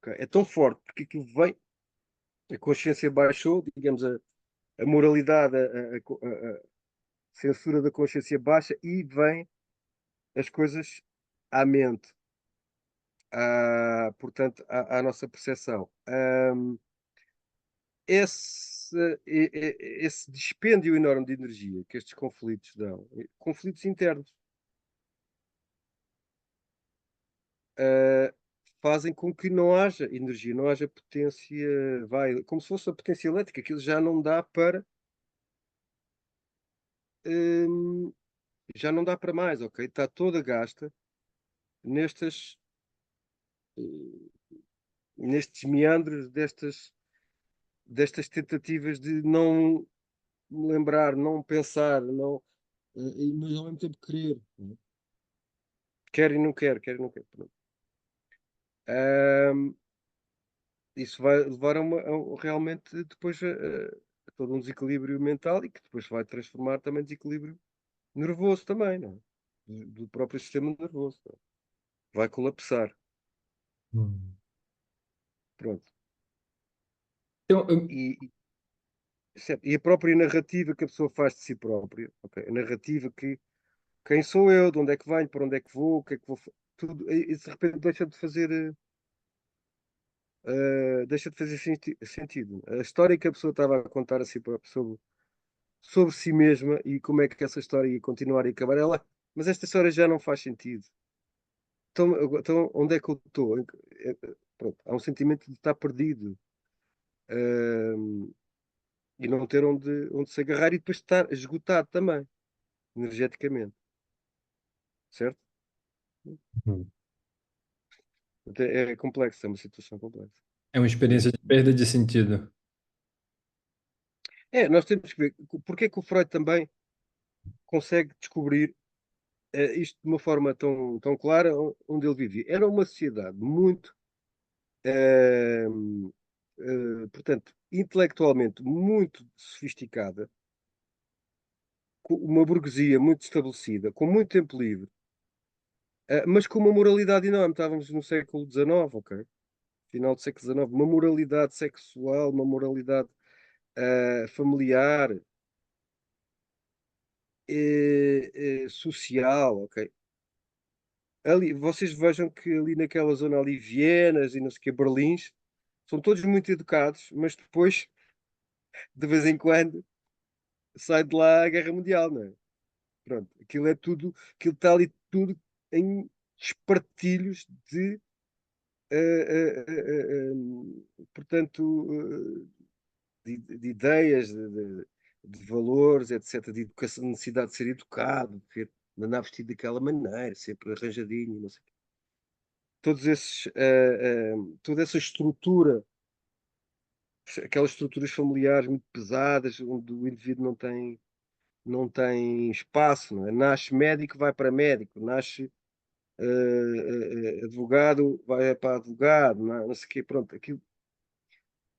Ok? É tão forte porque aquilo vem, a consciência baixou, digamos, a moralidade, a censura da consciência baixa e vem as coisas à mente, portanto, à nossa percepção. Esse dispêndio enorme de energia que estes conflitos dão, conflitos internos, ah, fazem com que não haja energia, não haja potência, vai, como se fosse a potência elétrica, aquilo já não dá para, hum, já não dá para mais, ok? Está toda gasta nestas, eh, nestes meandros, destas tentativas de não me lembrar, não pensar, não, mas ao mesmo tempo querer. Não é? Quer e não quer, quer e não quer. Pronto. Ahm, Isso vai levar realmente depois a todo um desequilíbrio mental e que depois vai transformar também desequilíbrio nervoso também, não é? Do próprio sistema nervoso. Não é? Vai colapsar. Hum. Pronto. Então, Certo. E a própria narrativa que a pessoa faz de si própria, ok? A narrativa que quem sou eu, de onde é que venho, para onde é que vou, o que é que vou tudo, e de repente deixa de fazer sentido. A história que a pessoa estava a contar a si própria sobre si mesma e como é que essa história ia continuar e acabar ela, mas esta história já não faz sentido. Então onde é que eu estou? Pronto, há um sentimento de estar perdido, hum, e não ter onde se agarrar e depois estar esgotado também, energeticamente, certo? hum, É complexo, é uma situação complexa. é uma experiência de perda de sentido. Nós temos que ver porque é que o Freud também consegue descobrir isto de uma forma tão clara onde ele vivia. Era uma sociedade muito, eh, portanto, intelectualmente muito sofisticada, com uma burguesia muito estabelecida, com muito tempo livre, mas com uma moralidade enorme. Estávamos no século XIX, ok? Final do século XIX, uma moralidade sexual, uma moralidade familiar, social, ok? Ali, vocês vejam que ali naquela zona ali, Vienas e não sei o que, Berlins, são todos muito educados, mas depois, de vez em quando, sai de lá a Guerra Mundial, não é? Pronto, aquilo é tudo, aquilo está ali tudo em espartilhos de, portanto, de ideias, de valores, etc., de educação, de necessidade de ser educado, de andar vestido daquela maneira, sempre arranjadinho, não sei o quê. Todos esses, toda essa estrutura, aquelas estruturas familiares muito pesadas, onde o indivíduo não tem espaço, não é? Nasce médico, vai para médico, nasce advogado, vai para advogado, não sei o quê, pronto, aquilo.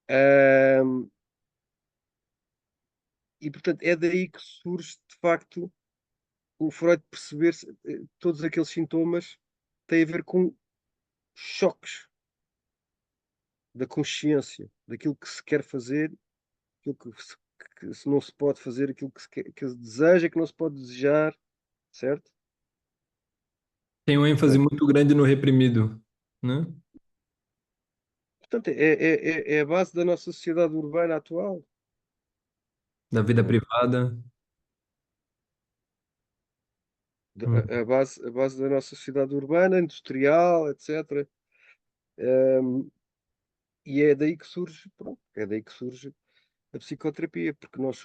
Ahm, e portanto é daí que surge de facto o Freud perceber todos aqueles sintomas têm a ver com choques da consciência, daquilo que se quer fazer, aquilo que se não se pode fazer, aquilo que se deseja, que não se pode desejar, certo? Tem uma ênfase Portanto, muito grande no reprimido, né? portanto, é a base da nossa sociedade urbana atual. Da vida Não é? privada. A base da nossa sociedade urbana, industrial, etc. Um, e é daí que surge, pronto, é daí que surge a psicoterapia, porque nós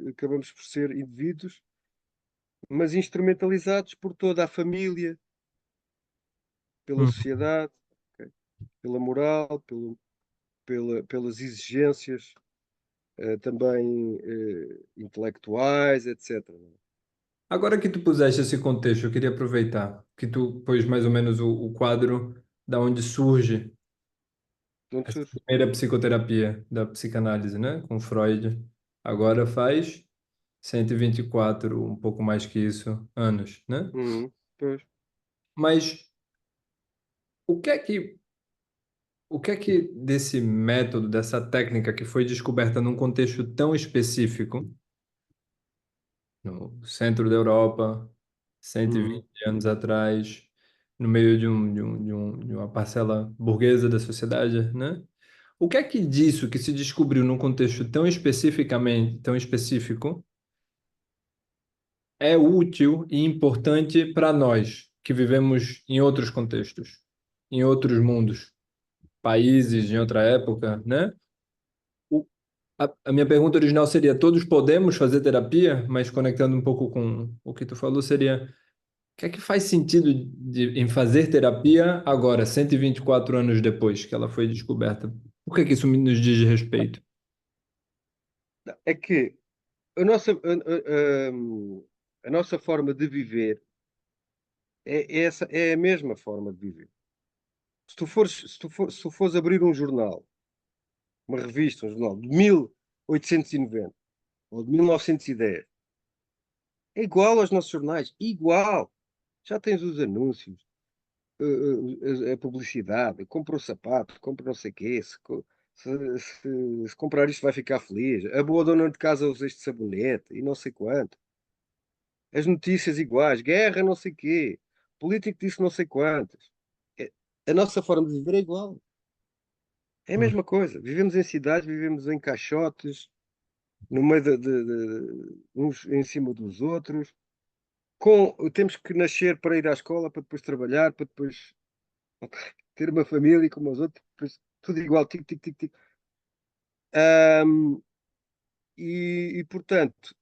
acabamos por ser indivíduos, mas instrumentalizados por toda a família, pela Hum. sociedade, ok? Pela moral, pelas exigências também intelectuais, etc. Agora que tu puseste esse contexto, eu queria aproveitar que tu pôs mais ou menos o quadro da onde surge Onde essa surge? primeira psicoterapia da psicanálise, né? Com Freud. Agora faz. 124, um pouco mais que isso, anos, né? Pois. Mas o que é que, o que é que desse método, dessa técnica que foi descoberta num contexto tão específico, no centro da Europa, cento e Uhum. vinte anos atrás, no meio de uma parcela burguesa da sociedade, né? O que é que disso que se descobriu num contexto tão especificamente, tão específico, é útil e importante para nós que vivemos em outros contextos, em outros mundos, países, em outra época, né? O- a minha pergunta original seria: todos podemos fazer terapia? Mas conectando um pouco com o que tu falou, seria: o que é que faz sentido em fazer terapia agora, 124 anos depois que ela foi descoberta? Por que que isso nos diz respeito? É que a nossa forma de viver é a mesma forma de viver. Se tu fores abrir um jornal, uma revista, um jornal de 1890 ou de 1910, é igual aos nossos jornais, igual. Já tens os anúncios, a publicidade, compra o sapato, compra não sei o quê, se comprar isto vai ficar feliz, a boa dona de casa usa este sabonete e não sei quanto. As notícias iguais, guerra não sei quê, político disse não sei quantas. É- A nossa forma de viver é igual. É a Hum, mesma coisa. Vivemos em cidades, vivemos em caixotes, no meio uns em cima dos outros. Temos que nascer para ir à escola, para depois trabalhar, para depois ter uma família como os outros, depois tudo igual, tic, tic, tic, tic. Ahm, portanto,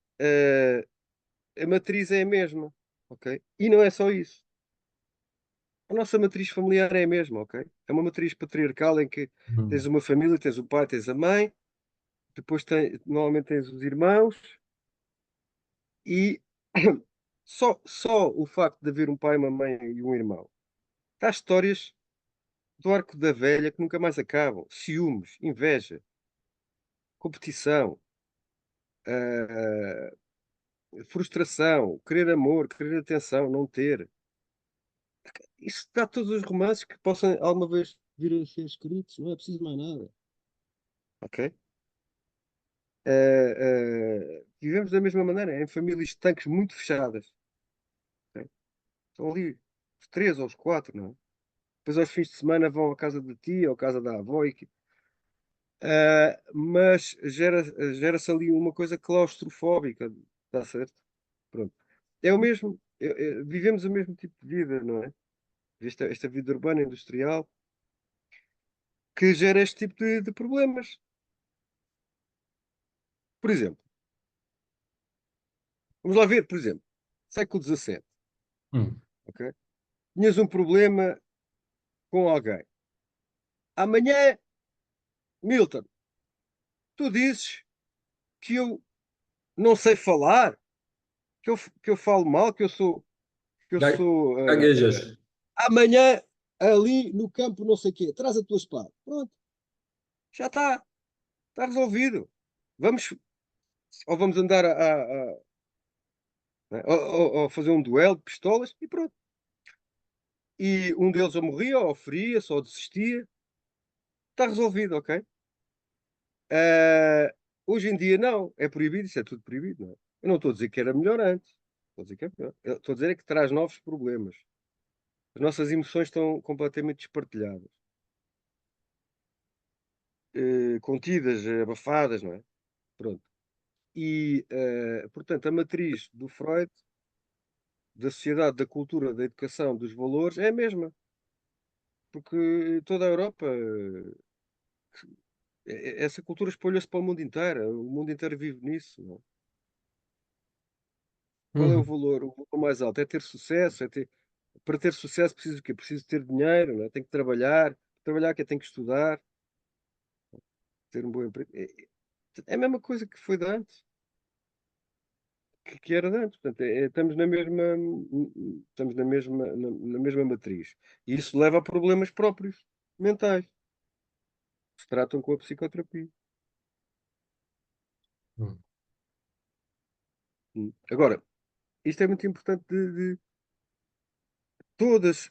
a matriz é a mesma, ok? E não é só isso. A nossa matriz familiar é a mesma, ok? É uma matriz patriarcal em que tens hum, uma família, tens o pai, tens a mãe, depois normalmente tens os irmãos e só o facto de haver um pai, uma mãe e um irmão. Há histórias do arco da velha que nunca mais acabam. Ciúmes, inveja, competição, ah, frustração, querer amor, querer atenção, não ter. Isso dá todos os romances que possam alguma vez vir a ser escritos, não é preciso mais nada, ok? Vivemos da mesma maneira, em famílias estanques muito fechadas, ok? Estão ali os três ou os quatro, não é? Depois aos fins de semana vão à casa da tia ou à casa da avó, mas gera-se ali uma coisa claustrofóbica, está certo? Pronto. É o mesmo, vivemos o mesmo tipo de vida, não é? Esta vida urbana, industrial, que gera este tipo de problemas. Por exemplo, vamos lá ver, por exemplo, século XVII, hum. ok? Tinhas um problema com alguém. Amanhã, Milton, tu dizes que eu não sei falar, que eu falo mal, que eu Ga- sou. Gaguejas. Amanhã, ali no campo, não sei o quê, traz a tua espada. Pronto, já está resolvido. Vamos, ou vamos andar né, ou fazer um duelo de pistolas e pronto. E um deles ou morria, ou feria-se, ou desistia. Está resolvido, ok? Ah, hoje em dia não, é proibido, isso é tudo proibido, não é? Eu não estou a dizer que era melhor antes, estou a dizer que é pior. Eu estou a dizer é que traz novos problemas. As nossas emoções estão completamente despartilhadas, contidas, abafadas, não é? Pronto. Portanto, a matriz do Freud, da sociedade, da cultura, da educação, dos valores, é a mesma. Porque toda a Europa, essa cultura espalhou-se para o mundo inteiro. O mundo inteiro vive nisso, não é? Qual é o Uhum. valor? O valor mais alto é ter sucesso, para ter sucesso preciso o quê? Preciso ter dinheiro, não é? Tenho que trabalhar. Trabalhar que tenho que estudar, ter um bom emprego. É a mesma coisa que foi de antes, que era de antes. Portanto, estamos na mesma matriz. E isso leva a problemas próprios, mentais, que se tratam com a psicoterapia. Hum. Agora, isto é muito importante de todos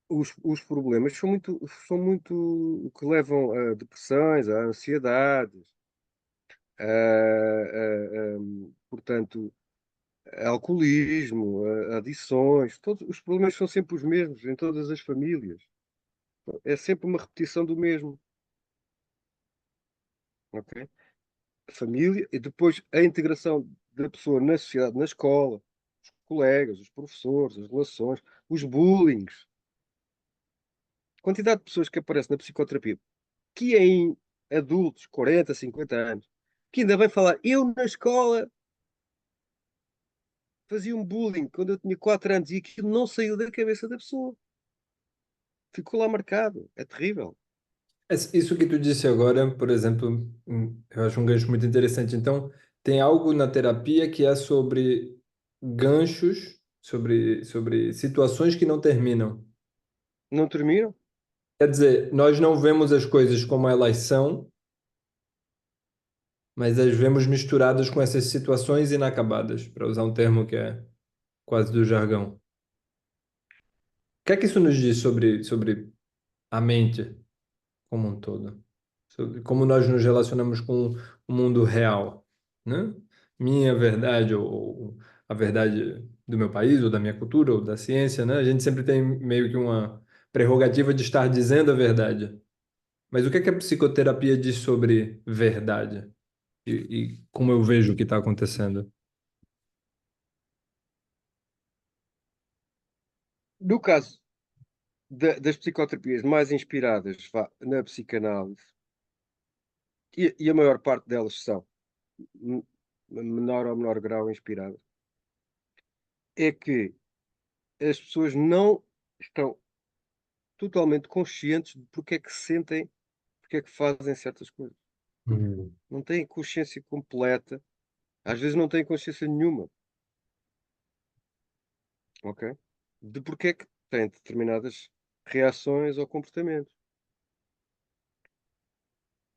os problemas são muito o que levam a depressões, a ansiedades, portanto, a alcoolismo, a adições, todos os problemas são sempre os mesmos em todas as famílias. É sempre uma repetição do mesmo, ok? A família e depois a integração da pessoa na sociedade, na escola, os colegas, os professores, as relações, os bullings. A quantidade de pessoas que aparece na psicoterapia, que é em adultos, 40, 50 anos, que ainda vem falar, eu na escola fazia um bullying quando eu tinha 4 anos e aquilo não saiu da cabeça da pessoa. Ficou lá marcado. É terrível. Isso que tu disse agora, por exemplo, eu acho um gancho muito interessante. Então, tem algo na terapia que é sobre ganchos, sobre situações que não terminam. Não terminam? Quer dizer, nós não vemos as coisas como elas são, mas as vemos misturadas com essas situações inacabadas, para usar um termo que é quase do jargão. O que é que isso nos diz sobre a mente como um todo? Sobre como nós nos relacionamos com o mundo real, né? Minha verdade ou a verdade do meu país ou da minha cultura ou da ciência, né? A gente sempre tem meio que uma prerrogativa de estar dizendo a verdade. Mas o que é que a psicoterapia diz sobre verdade e como eu vejo o que está acontecendo? No caso das psicoterapias mais inspiradas na psicanálise, e a maior parte delas são, m- menor ou menor grau, inspiradas, é que as pessoas não estão totalmente conscientes de porque é que sentem, porque é que fazem certas coisas. Hum. Não têm consciência completa, às vezes não têm consciência nenhuma, ok? De porque é que têm determinadas reações ou comportamentos.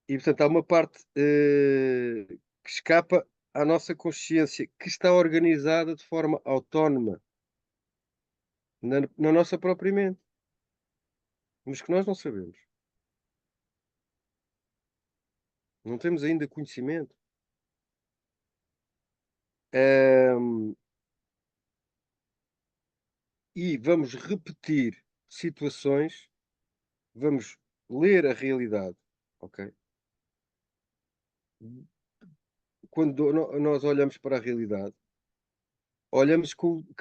E portanto há uma parte que escapa à nossa consciência, que está organizada de forma autónoma na nossa própria mente, mas que nós não sabemos. Não temos ainda conhecimento. Ahm, e vamos repetir situações, vamos ler a realidade, ok? Quando nós olhamos para a realidade, olhamos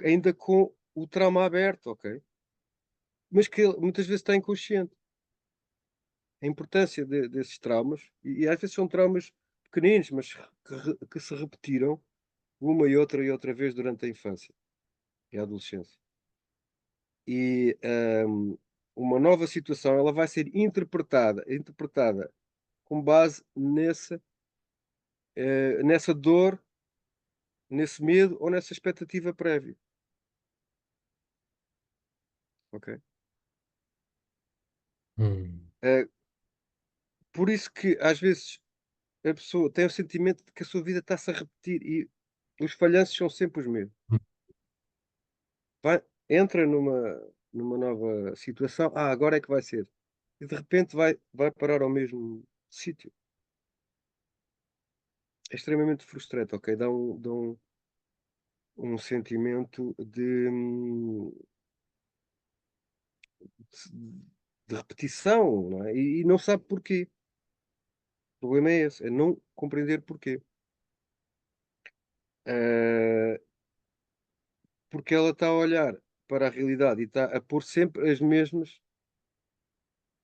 ainda com o trauma aberto, ok? Mas que muitas vezes está inconsciente. A importância desses traumas, e às vezes são traumas pequeninos, mas que se repetiram uma e outra vez durante a infância e a adolescência. E uma nova situação ela vai ser interpretada com base nessa dor, nesse medo ou nessa expectativa prévia. Ok? Hum. Eh, por isso que às vezes a pessoa tem o sentimento de que a sua vida está-se a repetir e os falhanços são sempre os mesmos. Vai entra numa nova situação, agora é que vai ser. E de repente vai parar ao mesmo sítio. É extremamente frustrante, ok? Dá um sentimento de repetição, não é? E não sabe porquê. O problema é esse, é não compreender porquê. Ah, porque ela está a olhar para a realidade e está a pôr sempre as mesmas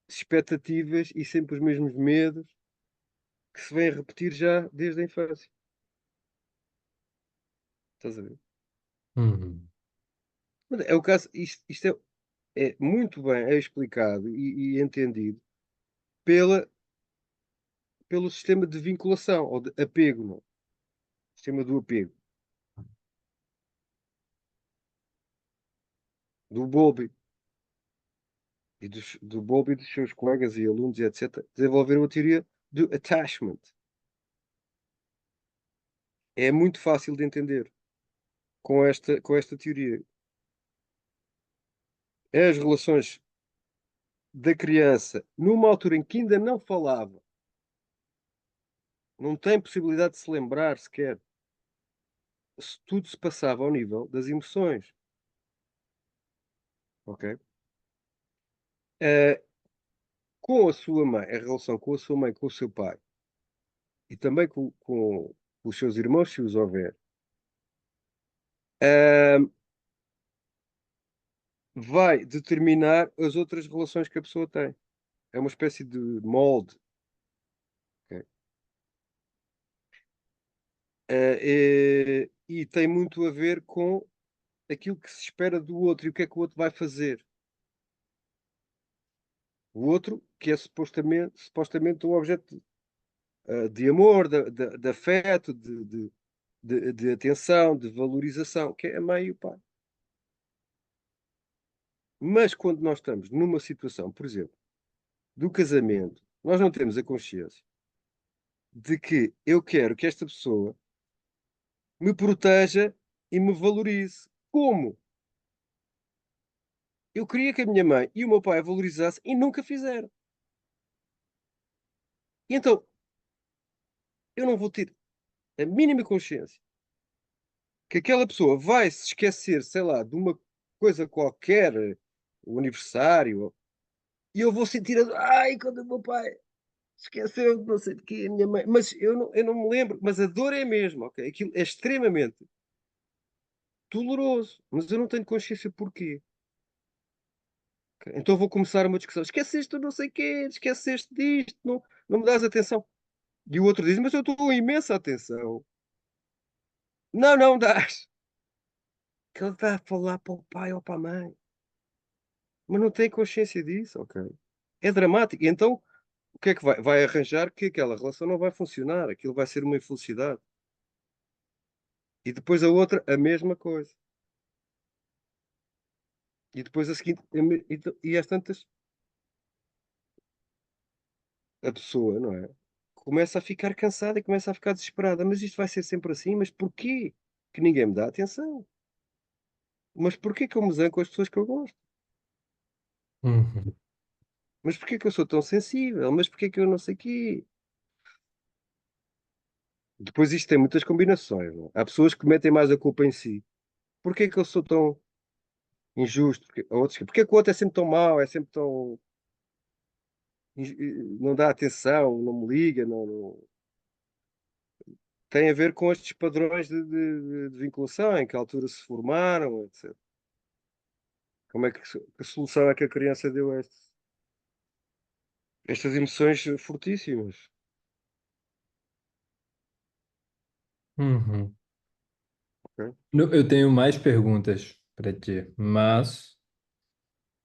expectativas e sempre os mesmos medos que se vêm a repetir já desde a infância. Estás a ver? Hum. Mas é o caso, isto é muito bem explicado e entendido pela, pelo sistema de vinculação ou de apego, não? É? Sistema do apego, do Bowlby do Bowlby e dos seus colegas e alunos e etc. Desenvolveram a teoria do attachment. é muito fácil de entender com esta teoria. As relações da criança, numa altura em que ainda não falava, não tem possibilidade de se lembrar sequer, se tudo se passava ao nível das emoções, ok? Eh, com a sua mãe, a relação com a sua mãe, com o seu pai e também com os seus irmãos, se os houver, ah, vai determinar as outras relações que a pessoa tem. É uma espécie de molde. Ok? E tem muito a ver com aquilo que se espera do outro e o que é que o outro vai fazer. O outro, que é supostamente um objeto de amor, de afeto, de atenção, de valorização, que é a mãe e o pai. Mas quando nós estamos numa situação, por exemplo, do casamento, nós não temos a consciência de que eu quero que esta pessoa me proteja e me valorize. Como? Eu queria que a minha mãe e o meu pai a valorizassem e nunca fizeram. E então, eu não vou ter a mínima consciência que aquela pessoa vai se esquecer, sei lá, de uma coisa qualquer, o aniversário, e eu vou sentir, ai, quando o meu pai esqueceu de não sei de quê, a minha mãe, mas eu não me lembro, mas a dor é a mesma, ok? Aquilo é extremamente doloroso, mas eu não tenho consciência porquê. Ok? Então vou começar uma discussão, esqueceste do não sei quê, esqueceste disto, não me dás atenção. E o outro diz, mas eu estou com imensa atenção. Não, não dás. Que ele está a falar para o pai ou para a mãe. Mas não tem consciência disso, ok? É dramático. E então, o que é que vai? Vai arranjar que aquela relação não vai funcionar, aquilo vai ser uma infelicidade. E depois a outra, a mesma coisa. E depois a seguinte, e às tantas, a pessoa, não é? Começa a ficar cansada e começa a ficar desesperada. Mas isto vai ser sempre assim? Mas porquê que ninguém me dá atenção? Mas porquê que eu me zango com as pessoas que eu gosto? Uhum. Mas porquê que eu sou tão sensível? Mas porquê que eu não sei quê? Depois isto tem muitas combinações, não é? Há pessoas que metem mais a culpa em si. Porquê que eu sou tão injusto? Porquê que o outro é sempre tão mau, é sempre tão não dá atenção, não me liga, tem a ver com estes padrões de vinculação, em que altura se formaram, etc. Como é que solução é que a criança deu a estas emoções fortíssimas? Uhum. Ok? Eu tenho mais perguntas para ti, mas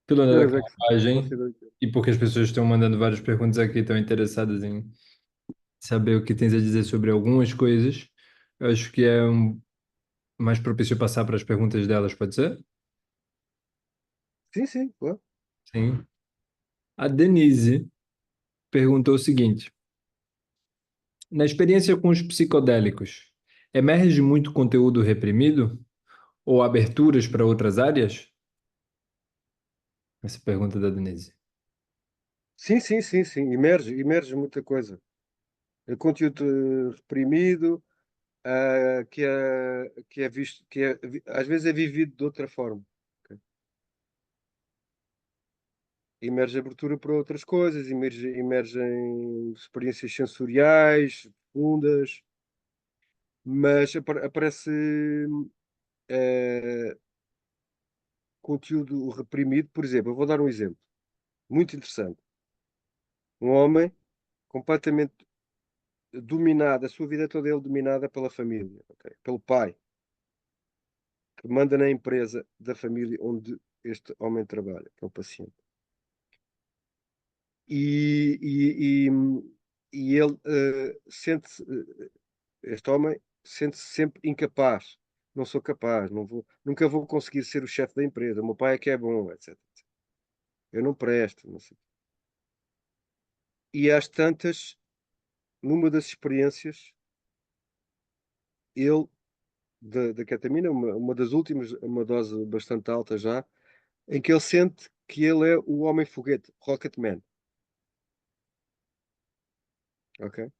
pelo da Espero ver que possa carruagem ir. e porque as pessoas estão mandando várias perguntas aqui, estão interessadas em saber o que tens a dizer sobre algumas coisas, eu acho que é mais propício passar para as perguntas delas, pode ser? Sim, sim, claro. Sim. A Denise perguntou o seguinte: na experiência com os psicodélicos, emerge muito conteúdo reprimido ou aberturas para outras áreas? Essa pergunta da Denise. Sim, sim, sim, sim. Emerge muita coisa. É conteúdo reprimido, que é visto, às vezes é vivido de outra forma. Ok? Emerge abertura para outras coisas, emergem experiências sensoriais, profundas, mas aparece eh, conteúdo reprimido. Por exemplo, eu vou dar um exemplo muito interessante. Um homem completamente dominado, a sua vida toda ele dominada pela família, ok? Pelo pai, que manda na empresa da família onde este homem trabalha, que é o paciente. E, e, e, e ele sente-se, este homem sente-se sempre incapaz. Não sou capaz, nunca vou conseguir ser o chefe da empresa. O meu pai é que é bom, etc. Eu não presto, não sei. E às tantas, numa das experiências, ele, da ketamina, uma das últimas, uma dose bastante alta já, em que ele sente que ele é o homem-foguete, Rocket Man, ok?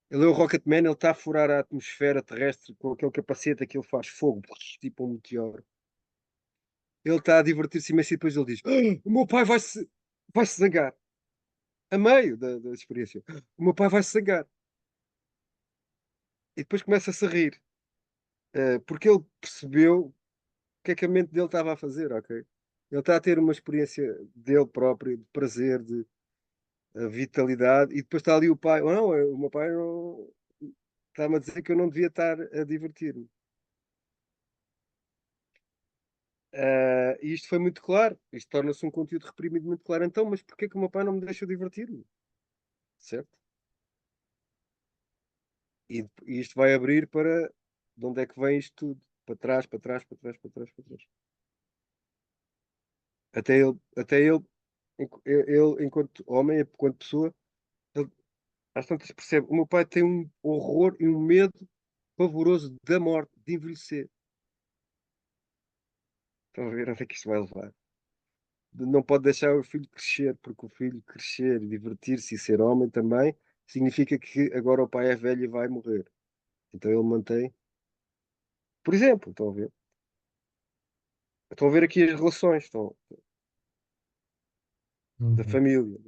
Ele é o Rocket Man, ele está a furar a atmosfera terrestre com aquele capacete que ele faz fogo, tipo um meteoro. Ele está a divertir-se imenso e depois ele diz: "Ah, o meu pai vai-se zangar." A meio da experiência. O meu pai vai-se zangar. E depois começa-se a rir. Porque ele percebeu o que a mente dele estava a fazer, ok? Ele está a ter uma experiência dele próprio, de prazer, de vitalidade, e depois está ali o pai. Oh, não, o meu pai não, está-me a dizer que eu não devia estar a divertir-me. E isto foi muito claro. Isto torna-se um conteúdo reprimido muito claro. Então, mas porquê que o meu pai não me deixa divertir-me? Certo? E isto vai abrir para de onde é que vem isto tudo? Para trás, para trás, para trás, para trás, para trás. Até ele, enquanto homem, enquanto pessoa, ele, às tantas percebe, o meu pai tem um horror e um medo pavoroso da morte, de envelhecer. Estão a ver onde é que isto vai levar? Não pode deixar o filho crescer, porque o filho crescer, divertir-se e ser homem também, significa que agora o pai é velho e vai morrer. Então ele mantém. Por exemplo, estão a ver aqui as relações da Uhum. família.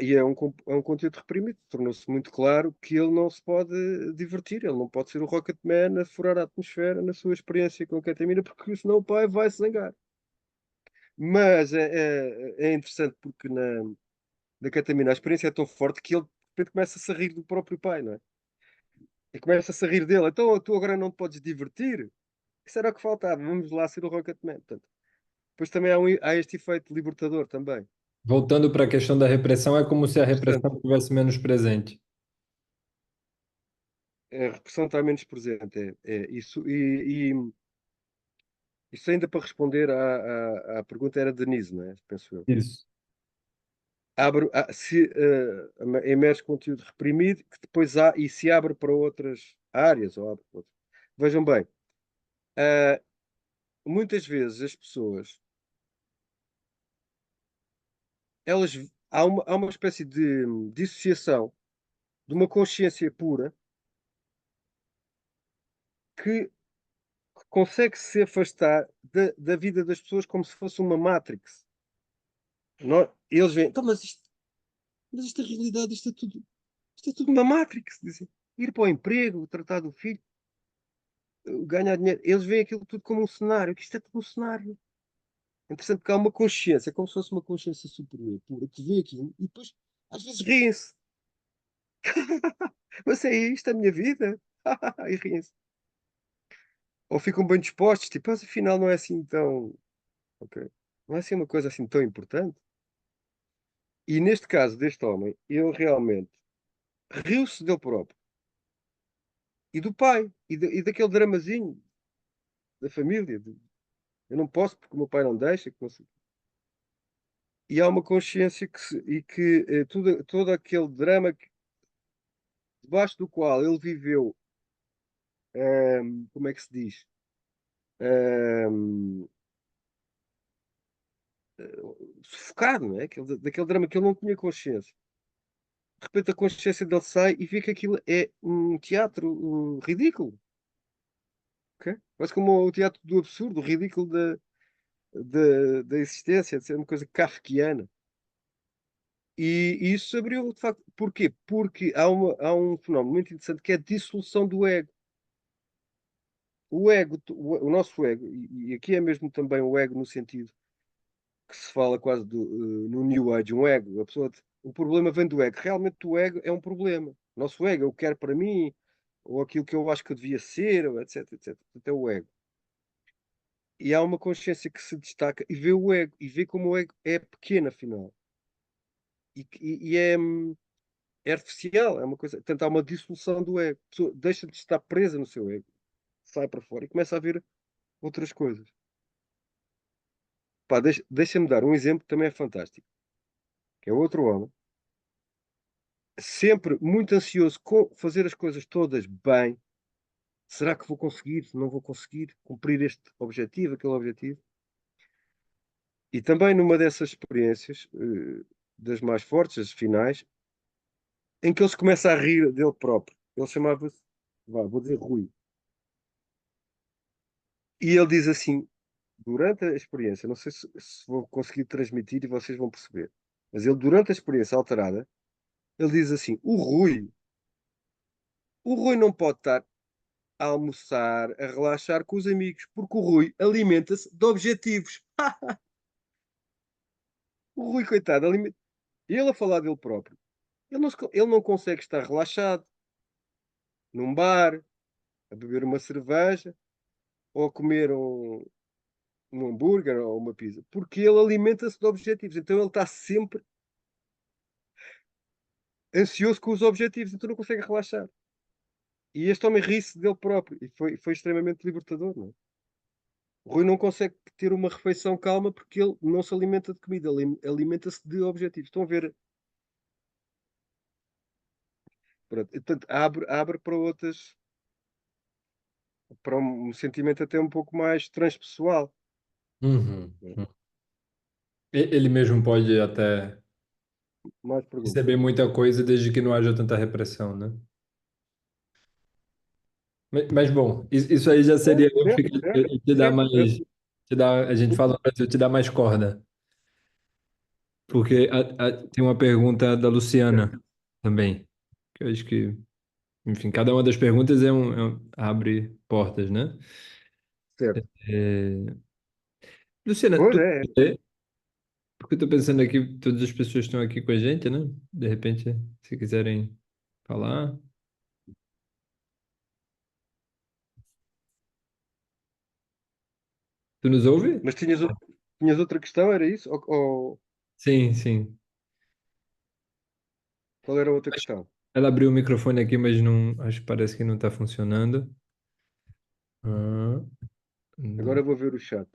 E é um conteúdo reprimido. Tornou-se muito claro que ele não se pode divertir, ele não pode ser o Rocket Man a furar a atmosfera na sua experiência com ketamina, porque senão o pai vai se zangar. Mas é interessante porque na ketamina a experiência é tão forte que ele de repente começa-se a rir do próprio pai, não é? E começa-se a rir dele. Então tu agora não te podes divertir? Isso era o que faltava. Vamos lá ser o Rocket Man. Portanto, depois também há este efeito libertador também. Voltando para a questão da repressão, é como se a Interessante. repressão tivesse menos presente. A repressão está menos presente. Isso. Isso ainda para responder à pergunta era de Denise, não é? Penso eu. Isso. Se emerge conteúdo reprimido, que depois há e se abre para outras áreas. Ou abre para outras. Vejam bem, ah, muitas vezes as pessoas, elas, há uma espécie de dissociação de uma consciência pura que consegue se afastar da vida das pessoas como se fosse uma Matrix. Eles veem, então, mas isto é realidade, isto é tudo uma Matrix. Dizem. Ir para o emprego, tratar do filho, ganhar dinheiro. Eles veem aquilo tudo como um cenário, que isto é tudo um cenário. É interessante porque há uma consciência, é como se fosse uma consciência superior, pura, que vê aquilo e depois, às vezes, riem-se. Mas é isto a minha vida? E riem-se. Ou ficam bem dispostos, tipo, mas afinal não é assim tão. Ok. Não é assim uma coisa assim tão importante. E neste caso deste homem, ele realmente riu-se dele próprio e do pai e daquele dramazinho da família. Eu não posso porque o meu pai não deixa. Que não sei. E há uma consciência que todo aquele drama debaixo do qual ele viveu, como é que se diz? Ahm, Sufocado, não é? Daquele drama que ele não tinha consciência. De repente a consciência dele sai e vê que aquilo é um teatro ridículo. Ok? Quase como o teatro do absurdo, o ridículo da existência, de ser uma coisa kafkiana. E isso abriu, de facto. Porquê? Porque há um fenómeno muito interessante que é a dissolução do ego. O ego, o nosso ego, e aqui é mesmo também o ego no sentido que se fala quase no New Age, um ego. O problema vem do ego. Realmente o ego é um problema. O nosso ego, eu quero para mim, ou aquilo que eu acho que eu devia ser, ou etc, etc. Portanto, é o ego. E há uma consciência que se destaca e vê o ego, e vê como o ego é pequeno, afinal. E é artificial, é uma coisa. Portanto, há uma dissolução do ego. A pessoa deixa de estar presa no seu ego, sai para fora e começa a ver outras coisas. Pá, deixa-me dar um exemplo que também é fantástico, que é outro homem. sempre muito ansioso com fazer as coisas todas bem. Será que vou conseguir? Não vou conseguir cumprir este objetivo, aquele objetivo? E também numa dessas experiências, das mais fortes, as finais, em que ele se começa a rir dele próprio. Ele chamava-se, vá, vou dizer Rui. E ele diz assim, durante a experiência, não sei se vou conseguir transmitir e vocês vão perceber, mas ele, durante a experiência alterada, ele diz assim: o Rui não pode estar a almoçar, a relaxar com os amigos, porque o Rui alimenta-se de objetivos. O Rui, coitado, alimenta. Ele a falar dele próprio. Ele não consegue estar relaxado num bar, a beber uma cerveja ou a comer um hambúrguer ou uma pizza, porque ele alimenta-se de objetivos. Então ele está sempre ansioso com os objetivos, então não consegue relaxar. E este homem ri-se dele próprio. E foi extremamente libertador, não é? O Rui não consegue ter uma refeição calma porque ele não se alimenta de comida, ele alimenta-se de objetivos. Estão a ver? Pronto. E, portanto, abre para outras, para um sentimento até um pouco mais transpessoal. Uhum. Não é? Ele mesmo pode até Mais perguntas. receber muita coisa desde que não haja tanta repressão, né? Mas, bom, isso aí já seria Certo, certo, certo, eu te dar certo. mais, a gente fala no Brasil, te dar mais corda, porque tem uma pergunta da Certo, Luciana também, que eu acho que, enfim, cada uma das perguntas abre portas, né? certo. É, Luciana, Pois é. porque eu tô pensando aqui, todas as pessoas estão aqui com a gente, né? De repente, se quiserem falar, tu nos ouve? Mas tinhas outra questão, era isso? Ou Sim, sim. qual era a outra questão? Ela abriu o microfone aqui, mas não, acho que parece que não está funcionando. Ah, Agora não, vou ver o chat.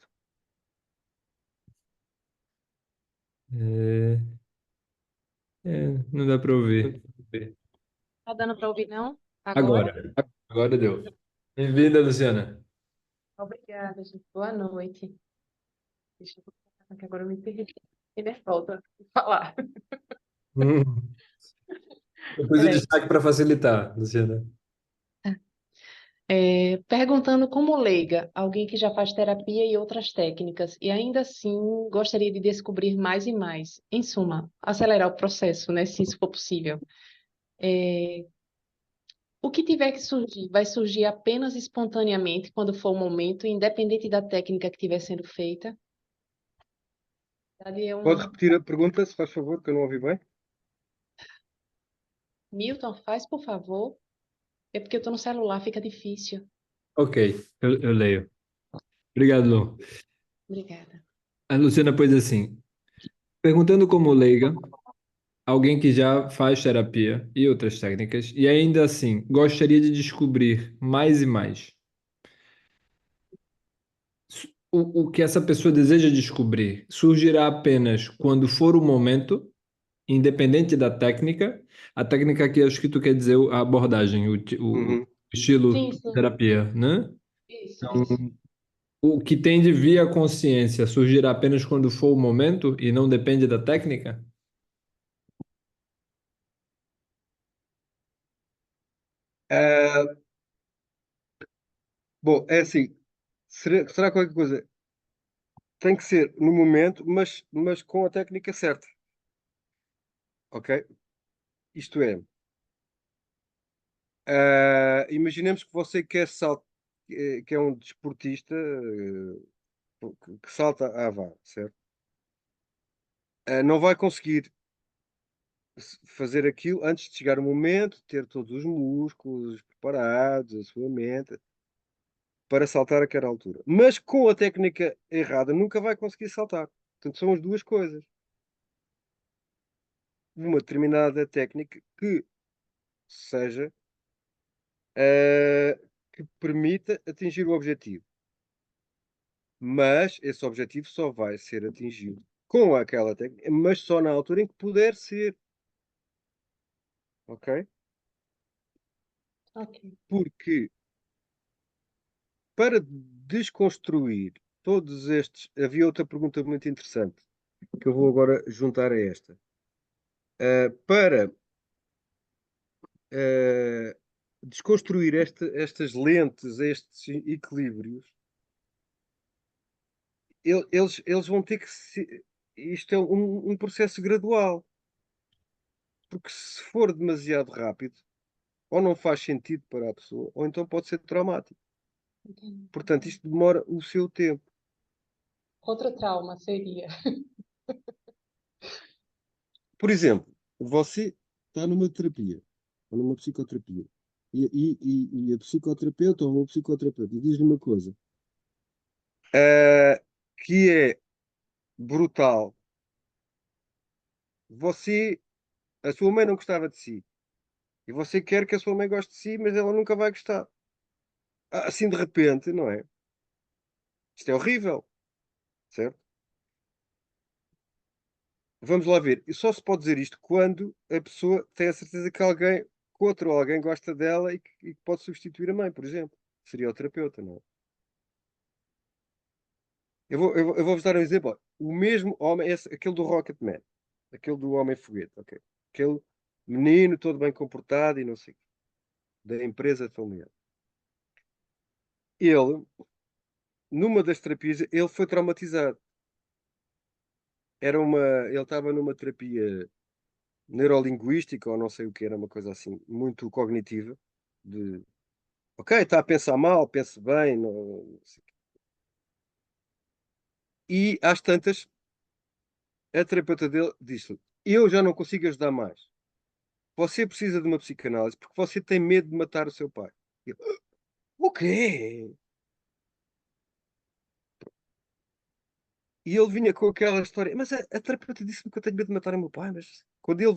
é, não dá para ouvir. Tá dando para ouvir, não? Agora? Agora, agora deu. Bem-vinda, Luciana. Obrigada, gente. Boa noite. Deixa eu colocar que agora eu me perdi. E nervosa de falar. Hum, Depois o Peraí. destaque para facilitar, Luciana. Perguntando como leiga, alguém que já faz terapia e outras técnicas, e ainda assim gostaria de descobrir mais e mais. Em suma, acelerar o processo, né, se isso for possível. É, o que tiver que surgir, vai surgir apenas espontaneamente quando for o momento, independente da técnica que estiver sendo feita. Ali é Pode um... repetir a pergunta, se faz favor, que eu não ouvi bem? Milton, faz, por favor. É porque eu tô no celular, fica difícil. Ok, eu leio. Obrigado, Lu. Obrigada. A Luciana pôs assim, perguntando como leiga, alguém que já faz terapia e outras técnicas, e ainda assim gostaria de descobrir mais e mais. O que essa pessoa deseja descobrir surgirá apenas quando for o momento, independente da técnica. A técnica aqui acho que tu quer dizer a abordagem, o Uhum. estilo Sim, sim. terapia, né? Isso, Então, isso. o que tem de via consciência surgirá apenas quando for o momento e não depende da técnica? Ah, bom, é assim. Será qualquer coisa? Tem que ser no momento, mas com a técnica certa. Ok? Isto é, imaginemos que você quer saltar, que é um desportista que salta à vara, certo? Não vai conseguir fazer aquilo antes de chegar o momento, ter todos os músculos preparados, a sua mente, para saltar àquela altura. Mas com a técnica errada, nunca vai conseguir saltar. Portanto, são as duas coisas. Uma determinada técnica que seja, que permita atingir o objetivo. Mas esse objetivo só vai ser atingido com aquela técnica, mas só na altura em que puder ser. ok? Ok. Porque para desconstruir todos estes. Havia outra pergunta muito interessante que eu vou agora juntar a esta. Para desconstruir estas lentes, estes equilíbrios, eles vão ter que. Isto é um processo gradual. Porque se for demasiado rápido, ou não faz sentido para a pessoa, ou então pode ser traumático. Entendi. Portanto, isto demora o seu tempo. Outro trauma seria. Por exemplo, você está numa terapia, ou numa psicoterapia, e a psicoterapeuta ou o psicoterapeuta diz-lhe uma coisa que é brutal. A sua mãe não gostava de si, e você quer que a sua mãe goste de si, mas ela nunca vai gostar. Assim de repente, não é? Isto é horrível, certo? Vamos lá ver. E só se pode dizer isto quando a pessoa tem a certeza que alguém, que outro alguém gosta dela e que pode substituir a mãe, por exemplo. Seria o terapeuta, não é? Eu vou-vos dar um exemplo. O mesmo homem, aquele do Rocketman, aquele do Homem Foguete, ok? Aquele menino todo bem comportado e não sei o quê, da empresa familiar. Ele, numa das terapias, ele foi traumatizado. Ele estava numa terapia neurolinguística, ou não sei o que era, uma coisa assim, muito cognitiva, de, ok, está a pensar mal, pense bem, não sei o quê. E às tantas, a terapeuta dele disse-lhe, eu já não consigo ajudar mais. Você precisa de uma psicanálise porque você tem medo de matar o seu pai. Eu, o quê? E ele vinha com aquela história, mas a terapeuta disse-me que eu tenho medo de matar o meu pai, mas quando ele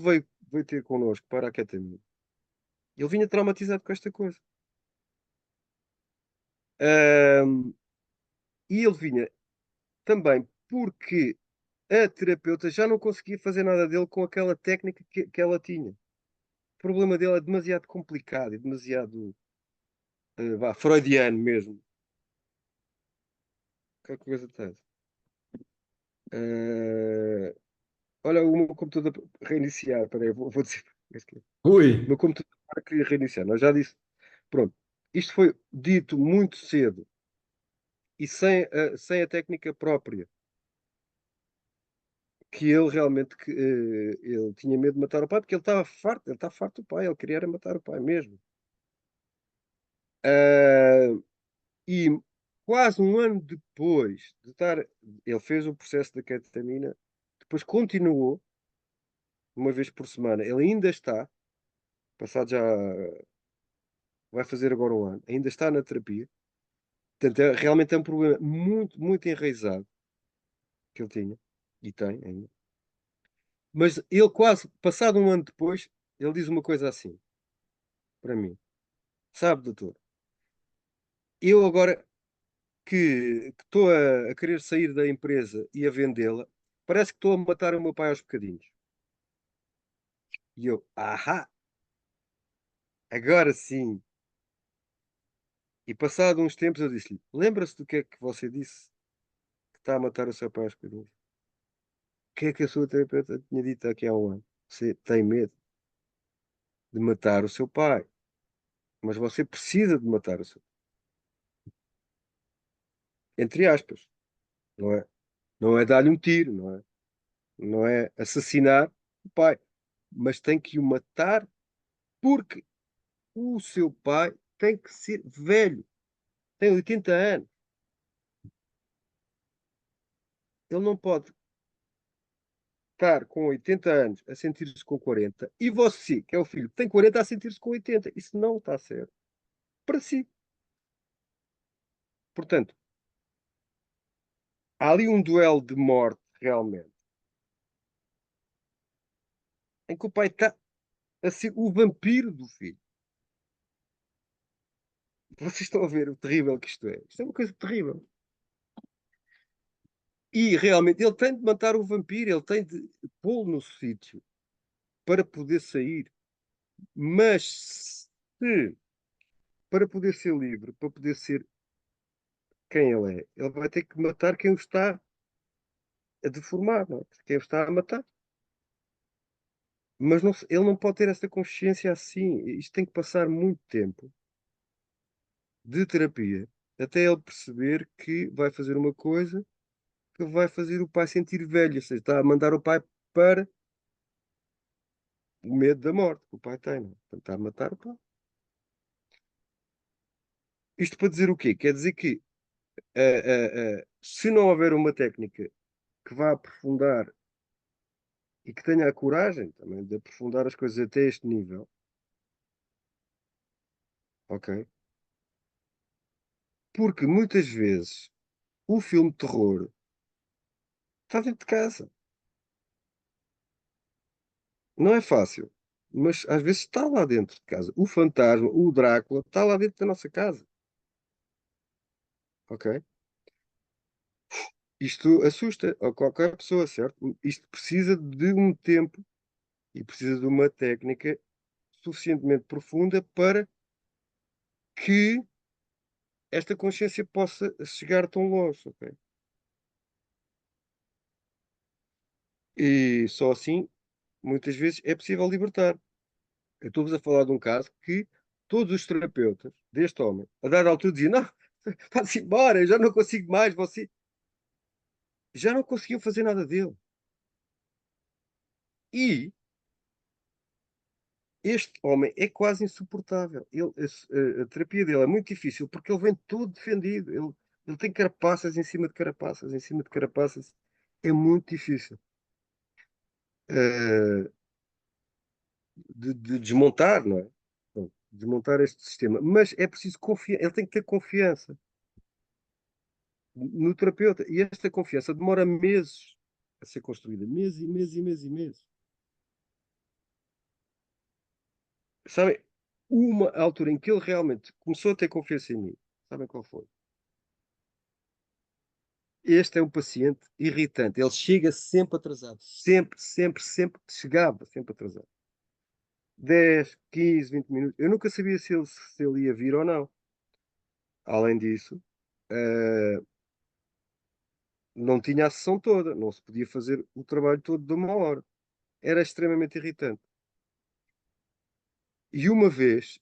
veio ter connosco para a ketamina, ele vinha traumatizado com esta coisa. Ahm, e ele vinha também porque a terapeuta já não conseguia fazer nada dele com aquela técnica que ela tinha. O problema dele é demasiado complicado e demasiado freudiano mesmo. Que coisa tens? Uh, olha, o meu computador reiniciar. Espera aí, vou dizer. O Ui, meu computador queria reiniciar. Nós já disse. Pronto. Isto foi dito muito cedo e sem a técnica própria. Que ele realmente ele tinha medo de matar o pai porque ele está farto do pai, ele queria era matar o pai mesmo. Ah, e quase um ano depois de estar, ele fez o processo da ketamina, depois continuou, uma vez por semana, ele ainda está, passado já, vai fazer agora um ano, ainda está na terapia, portanto, realmente é um problema muito, muito enraizado que ele tinha, e tem ainda. Mas ele quase, passado um ano depois, ele diz uma coisa assim, para mim, sabe, doutor, eu agora que estou a querer sair da empresa e a vendê-la, parece que estou a matar o meu pai aos bocadinhos. E eu, agora sim. E passado uns tempos eu disse-lhe, lembra-se do que é que você disse que está a matar o seu pai aos bocadinhos? O que é que a sua terapeuta tinha dito aqui há um ano? Você tem medo de matar o seu pai, mas você precisa de matar o seu pai. Entre aspas, não é? Não é dar-lhe um tiro, não é? Não é assassinar o pai, mas tem que o matar porque o seu pai tem que ser velho, tem 80 anos. Ele não pode estar com 80 anos a sentir-se com 40 e você, que é o filho, que tem 40 a sentir-se com 80. Isso não está certo para si. Portanto, há ali um duelo de morte, realmente, em que o pai está a ser o vampiro do filho. Vocês estão a ver o terrível que isto é. Isto é uma coisa terrível. E realmente ele tem de matar o vampiro, ele tem de pô-lo no sítio para poder sair Mas se, para poder ser livre, para poder ser quem ele vai ter que matar quem o está a deformar, não é? Quem o está a matar. Mas não ele não pode ter essa consciência assim. Isto tem que passar muito tempo de terapia até ele perceber que vai fazer uma coisa que vai fazer o pai sentir velho. Ou seja, está a mandar o pai para o medo da morte que o pai tem. Não é? Portanto, está a matar o pai. Isto para dizer o quê? Quer dizer que se não houver uma técnica que vá aprofundar e que tenha a coragem também de aprofundar as coisas até este nível, ok? Porque muitas vezes o filme de terror está dentro de casa. Não é fácil, mas às vezes está lá dentro de casa. O fantasma, o Drácula, está lá dentro da nossa casa, ok? Isto assusta a qualquer pessoa, certo? Isto precisa de um tempo e precisa de uma técnica suficientemente profunda para que esta consciência possa chegar tão longe, ok? E só assim, muitas vezes, é possível libertar. Eu estou-vos a falar de um caso que todos os terapeutas deste homem, a dada altura, diziam: Não, vá-se embora, eu já não consigo mais, você. Já não conseguiam fazer nada dele. E este homem é quase insuportável. A terapia dele é muito difícil porque ele vem todo defendido. Ele tem carapaças em cima de carapaças, em cima de carapaças. É muito difícil eh, de desmontar, não é? Bom, desmontar este sistema. Mas é preciso confiar. Ele tem que ter confiança no terapeuta. E esta confiança demora meses a ser construída. Meses e meses e meses e meses. Sabem, uma altura em que ele realmente começou a ter confiança em mim, sabem qual foi? Este é um paciente irritante. Ele chega sempre atrasado. Sempre, sempre, sempre. Chegava sempre atrasado. 10, 15, 20 minutos. Eu nunca sabia se ele ia vir ou não. Além disso, eh, não tinha a sessão toda. Não se podia fazer o trabalho todo de uma hora. Era extremamente irritante. E uma vez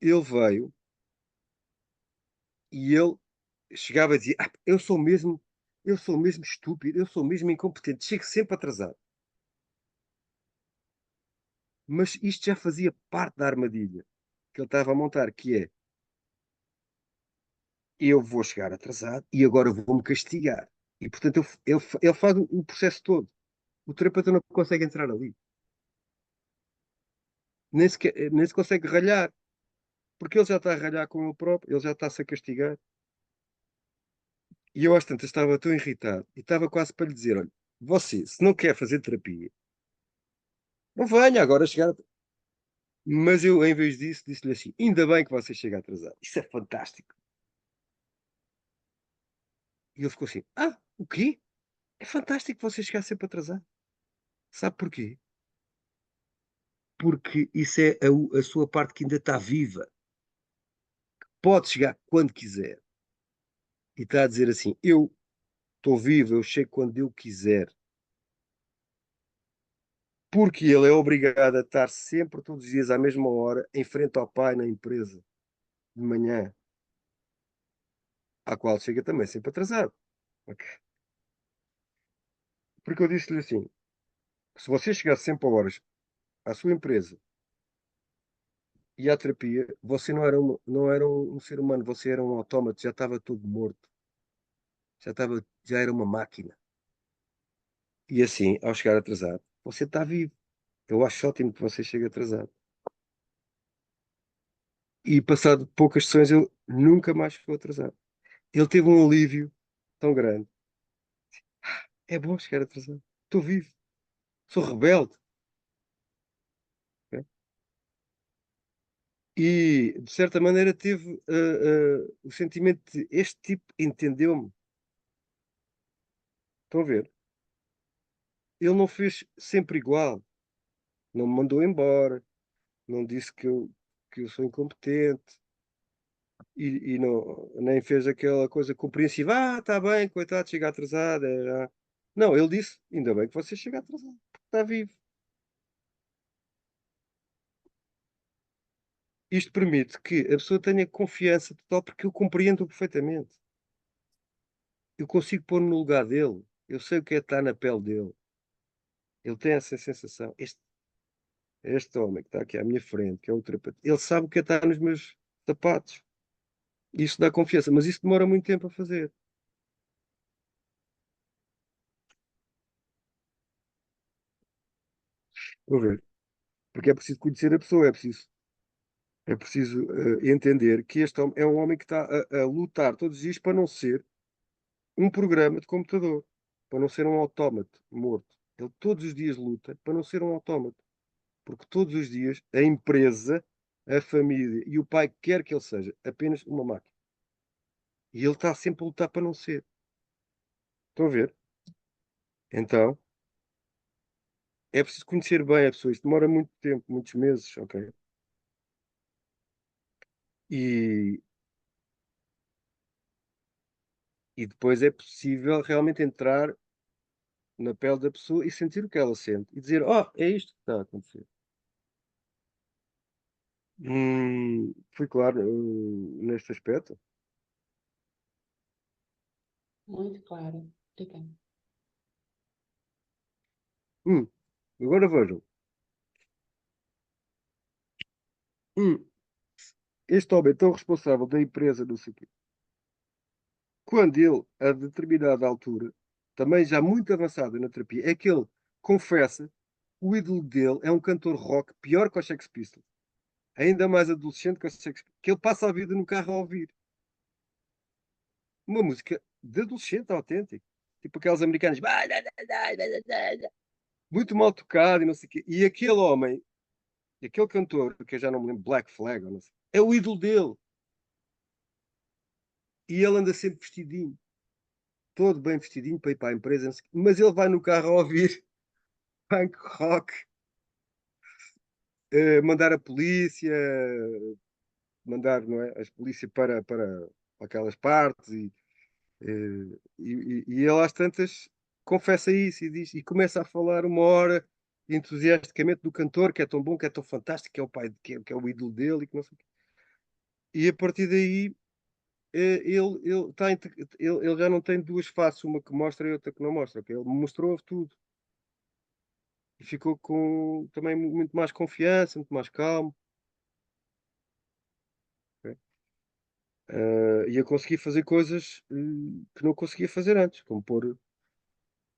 ele veio e ele chegava a dizer: eu sou mesmo estúpido, eu sou mesmo incompetente, chego sempre atrasado. Mas isto já fazia parte da armadilha que ele estava a montar, que é: eu vou chegar atrasado e agora vou-me castigar. E portanto ele faz o processo todo. O terapeuta não consegue entrar ali. Nem se consegue ralhar, porque ele já está a ralhar com ele próprio, ele já está-se a castigar. E eu às tantas estava tão irritado e estava quase para lhe dizer: olha, você, se não quer fazer terapia, não venha agora chegar. Mas eu, em vez disso, disse-lhe assim: ainda bem que você chega atrasado. Isso é fantástico. E ele ficou assim: o quê? É fantástico você chegar sempre atrasado. Sabe porquê? Porque isso é a sua parte que ainda está viva. Pode chegar quando quiser. E está a dizer assim: eu estou vivo, eu chego quando eu quiser. Porque ele é obrigado a estar sempre, todos os dias, à mesma hora, em frente ao pai na empresa, de manhã, à qual chega também sempre atrasado. Ok? Porque eu disse-lhe assim: se você chegar sempre a horas à sua empresa e à terapia, você não era um ser humano, você era um autómato, já estava todo morto, já era uma máquina. E assim, ao chegar atrasado, você está vivo. Eu acho ótimo que você chegue atrasado. E passado poucas sessões, ele nunca mais ficou atrasado. Ele teve um alívio tão grande. É bom chegar atrasado. Estou vivo. Sou rebelde. Ok? E, de certa maneira, teve o sentimento de este tipo entendeu-me. Estão a ver? Ele não fez sempre igual. Não me mandou embora. não disse que eu sou incompetente e não, nem fez aquela coisa compreensiva. Ah, está bem, coitado, chega atrasado. Não, ele disse, ainda bem que você chega atrasado, porque está vivo. Isto permite que a pessoa tenha confiança total, porque eu compreendo perfeitamente. Eu consigo pôr-me no lugar dele. Eu sei o que é estar na pele dele. Ele tem essa sensação. Este homem que está aqui à minha frente, que é o terapeuta, ele sabe o que é estar nos meus sapatos. Isso dá confiança, mas isso demora muito tempo a fazer. Vou ver. Porque é preciso conhecer a pessoa, é preciso entender que este homem é um homem que está a lutar todos os dias para não ser um programa de computador, para não ser um autómato morto. Ele todos os dias luta para não ser um autómato, porque todos os dias a empresa, a família e o pai quer que ele seja apenas uma máquina. E ele está sempre a lutar para não ser. Estão a ver? Então, é preciso conhecer bem a pessoa. Isto demora muito tempo, muitos meses, ok? E, e depois é possível realmente entrar na pele da pessoa e sentir o que ela sente e dizer: Oh, é isto que está a acontecer. Fui claro, neste aspecto. Muito claro. Obrigada. Hum, Agora vejam. Hum, Este homem é tão responsável da empresa, não sei o quê. Quando ele, a determinada altura, também já muito avançado na terapia, é que ele confessa o ídolo dele é um cantor rock pior que o Sex Pistols. Ainda mais adolescente que o Sex Pistols. Que ele passa a vida no carro a ouvir. Uma música de adolescente autêntico. Tipo aquelas americanas. Muito mal tocado e não sei o quê. E aquele homem, aquele cantor, que eu já não me lembro, Black Flag, ou não sei, é o ídolo dele. E ele anda sempre vestidinho. Todo bem vestidinho para ir para a empresa. Não sei o quê. Mas ele vai no carro a ouvir punk rock, mandar a polícia, mandar, não é, as polícias para aquelas partes e ele às tantas confessa isso e diz e começa a falar uma hora entusiasticamente do cantor que é tão bom, que é tão fantástico, que é o pai, que é o ídolo dele e que não sei o quê. E a partir daí ele já não tem duas faces, uma que mostra e outra que não mostra, ok? Ele mostrou tudo e ficou com também muito mais confiança, muito mais calmo. Ok? E a conseguir fazer coisas que não conseguia fazer antes, como pôr,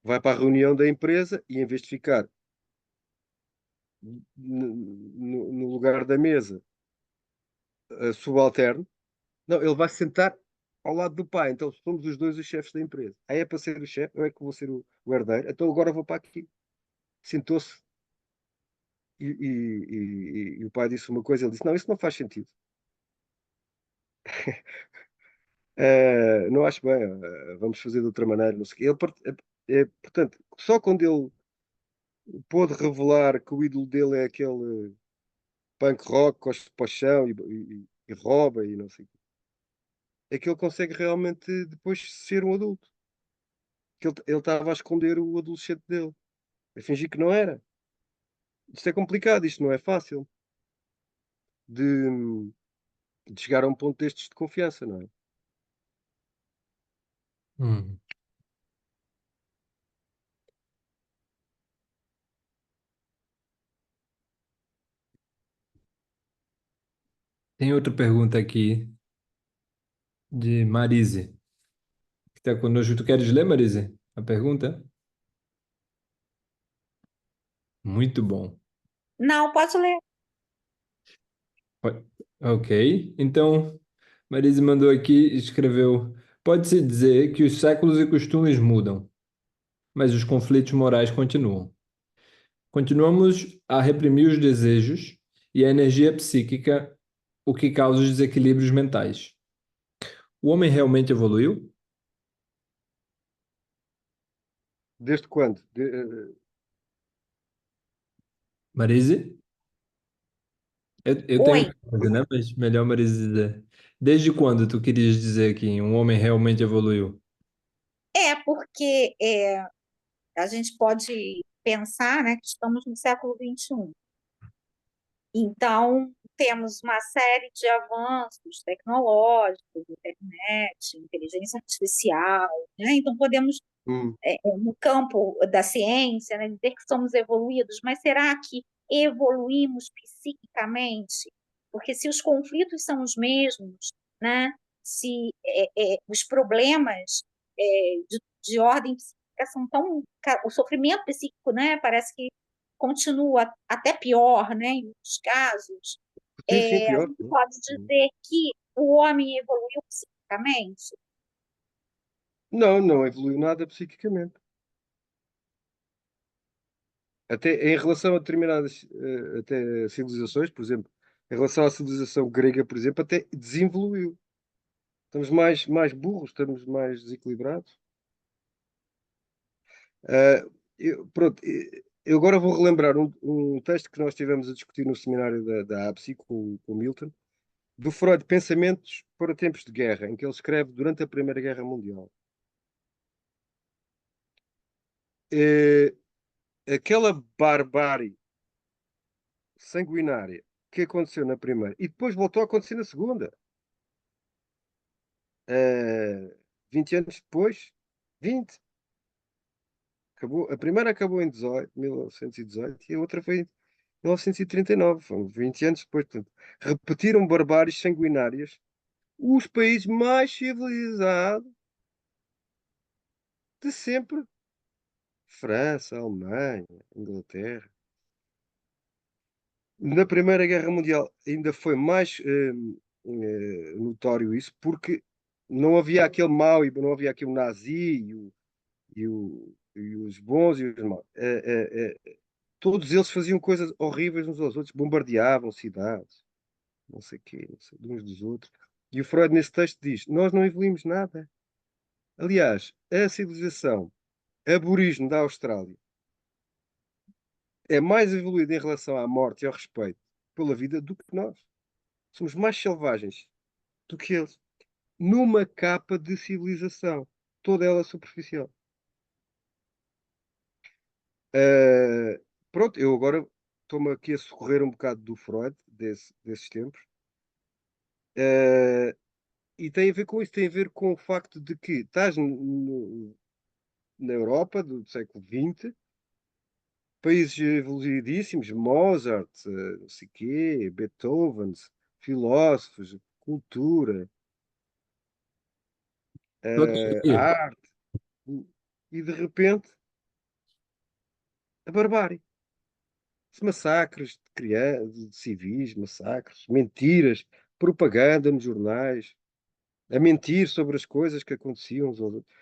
vai para a reunião da empresa e em vez de ficar no lugar da mesa subalterno, não, ele vai sentar ao lado do pai. Então somos os dois os chefes da empresa. Aí é para ser o chefe, eu é que vou ser o herdeiro. Então agora vou para aqui. Sentou-se e o pai disse uma coisa, ele disse: Não, isso não faz sentido. Não acho bem, vamos fazer de outra maneira. Não sei o quê. Portanto, só quando ele pôde revelar que o ídolo dele é aquele punk rock, cospe para o chão e rouba e não sei o quê, é que ele consegue realmente depois ser um adulto. Que ele estava a esconder o adolescente dele, a fingir que não era. Isto é complicado, isto não é fácil de, de chegar a um ponto destes de confiança, não é? Hum. Tem outra pergunta aqui de Marise, que está conosco. Tu queres ler, Marise, a pergunta? Muito bom. Não, posso ler. Oi. Ok. Então, Marise mandou aqui e escreveu: Pode-se dizer que os séculos e costumes mudam, mas os conflitos morais continuam. Continuamos a reprimir os desejos e a energia psíquica, o que causa os desequilíbrios mentais. O homem realmente evoluiu? Desde quando? Marise? Eu tenho Oi, uma coisa, né? Mas melhor Marisa dizer. Desde quando tu querias dizer que um homem realmente evoluiu? porque a gente pode pensar, né, que estamos no século XXI. Então, temos uma série de avanços tecnológicos, internet, inteligência artificial, né? Então, podemos, Hum. no campo da ciência, né, dizer que somos evoluídos, mas será que evoluímos psiquicamente? Porque se os conflitos são os mesmos, né? Se os problemas de ordem psíquica são tão... O sofrimento psíquico, né, parece que continua até pior, né, em muitos casos, Sim, sim, a pior. gente pode dizer que o homem evoluiu psiquicamente? Não, não evoluiu nada psiquicamente. Até em relação a determinadas até civilizações, por exemplo, em relação à civilização grega, por exemplo, até desenvoluiu. Estamos mais burros, estamos mais desequilibrados. Ah, pronto, eu agora vou relembrar um texto que nós tivemos a discutir no seminário da APSI com o Milton, do Freud, Pensamentos para Tempos de Guerra, em que ele escreve durante a Primeira Guerra Mundial. Eh, Aquela barbárie sanguinária que aconteceu na Primeira e depois voltou a acontecer na Segunda. 20 anos depois, 20, acabou, a primeira acabou em 1918 e a outra foi em 1939, foram 20 anos depois. Portanto, repetiram barbáries sanguinárias os países mais civilizados de sempre. França, Alemanha, Inglaterra. Na Primeira Guerra Mundial ainda foi mais notório isso, porque não havia aquele mau e não havia aquele nazi e os bons e os maus. Todos eles faziam coisas horríveis uns aos outros, bombardeavam cidades, não sei o quê, não sei, de uns dos outros. E o Freud, nesse texto, diz: Nós não evoluímos nada. Aliás, a civilização aborígene da Austrália é mais evoluída em relação à morte e ao respeito pela vida do que nós. Somos mais selvagens do que eles. Numa capa de civilização, toda ela superficial. Uh, Pronto, eu agora estou-me aqui a socorrer um bocado do Freud, desses tempos. Uh, e tem a ver com isso, tem a ver com o facto de que estás na Europa do século XX, países evoluidíssimos, Mozart, não sei quê, Beethoven, filósofos, cultura, Todos aí. arte, e de repente a barbárie. Massacres de crianças, de civis, massacres, mentiras, propaganda nos jornais, a mentir sobre as coisas que aconteciam uns aos outros.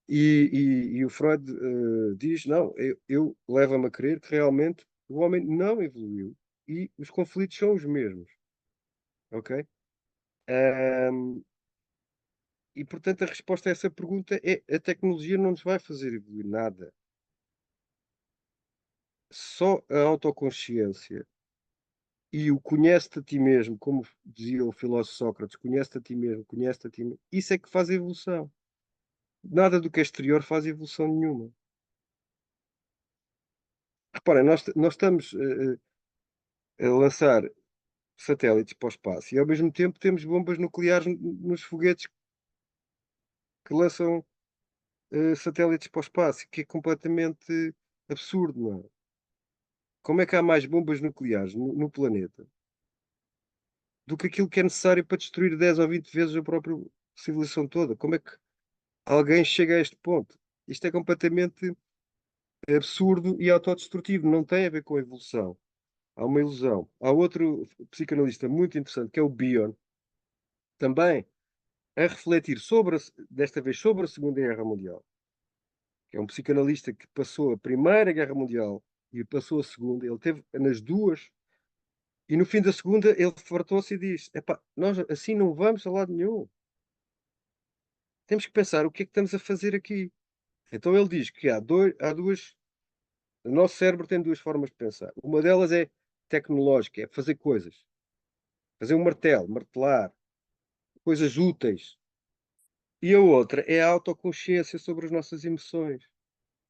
E o Freud diz: não, eu levo-me a crer que realmente o homem não evoluiu e os conflitos são os mesmos. Ok? Ahm, e portanto a resposta a essa pergunta é: a tecnologia não nos vai fazer evoluir nada. Só a autoconsciência e o conhece-te a ti mesmo, como dizia o filósofo Sócrates, conhece-te a ti mesmo, conhece-te a ti mesmo. Isso é que faz a evolução. Nada do que é exterior faz evolução nenhuma. Reparem, nós estamos a lançar satélites para o espaço e ao mesmo tempo temos bombas nucleares nos foguetes que lançam satélites para o espaço, que é completamente absurdo, não é? Como é que há mais bombas nucleares no planeta do que aquilo que é necessário para destruir 10 ou 20 vezes a própria civilização toda? Como é que alguém chega a este ponto? Isto é completamente absurdo e autodestrutivo. Não tem a ver com a evolução. Há uma ilusão. Há outro psicanalista muito interessante, que é o Bion, também a refletir desta vez sobre a Segunda Guerra Mundial, que é um psicanalista que passou a Primeira Guerra Mundial e passou a Segunda. Ele teve nas duas. E no fim da Segunda ele fartou-se e diz: Epá, nós assim não vamos a lado nenhum. Temos que pensar o que é que estamos a fazer aqui. Então ele diz que há duas. O nosso cérebro tem duas formas de pensar. Uma delas é tecnológica, é fazer coisas. fazer um martelo, martelar, coisas úteis. E a outra é a autoconsciência sobre as nossas emoções.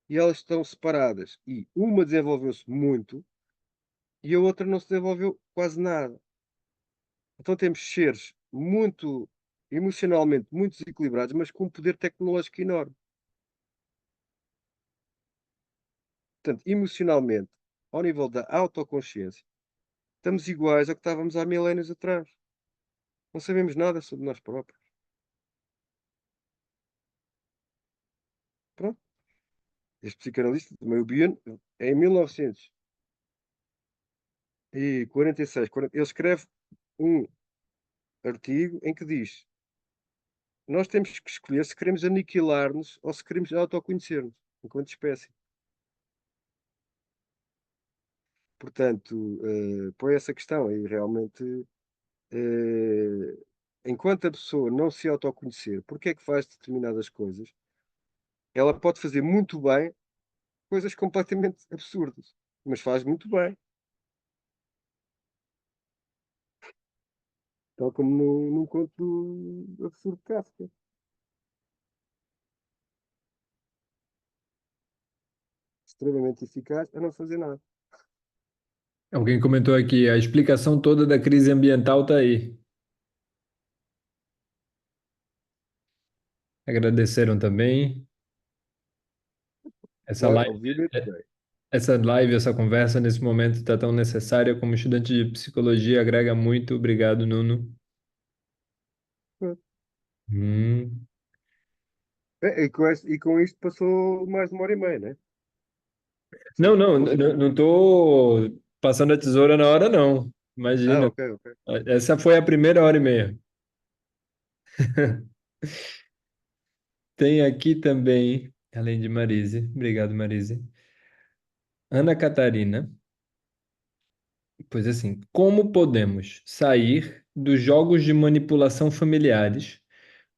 E elas estão separadas. E uma desenvolveu-se muito e a outra não se desenvolveu quase nada. Então temos seres muito emocionalmente muito desequilibrados, mas com um poder tecnológico enorme. Portanto, emocionalmente, ao nível da autoconsciência, estamos iguais ao que estávamos há milénios atrás. Não sabemos nada sobre nós próprios. Pronto. Este psicanalista, também o Bion, em 1946, ele escreve um artigo em que diz: nós temos que escolher se queremos aniquilar-nos ou se queremos autoconhecer-nos enquanto espécie. Portanto, põe essa questão e realmente, eh, enquanto a pessoa não se autoconhecer, porque é que faz determinadas coisas, ela pode fazer muito bem coisas completamente absurdas, mas faz muito bem. Tal como num conto do absurdo de Kafka. Extremamente eficaz a não fazer nada. Alguém comentou aqui, a explicação toda da crise ambiental está aí. Agradeceram também. Essa Claro, live, obviamente bem. essa conversa nesse momento está tão necessária. Como estudante de psicologia, agrega muito. Obrigado, Nuno. Hum. E com isto passou mais de 1 hora e meia, né? Não, não, Não foi? não estou passando a tesoura na hora, não. Ah, Imagina. ok, ok. Essa foi a primeira hora e meia. Tem aqui também, além de Marise, obrigado, Marise. Ana Catarina, pois assim, como podemos sair dos jogos de manipulação familiares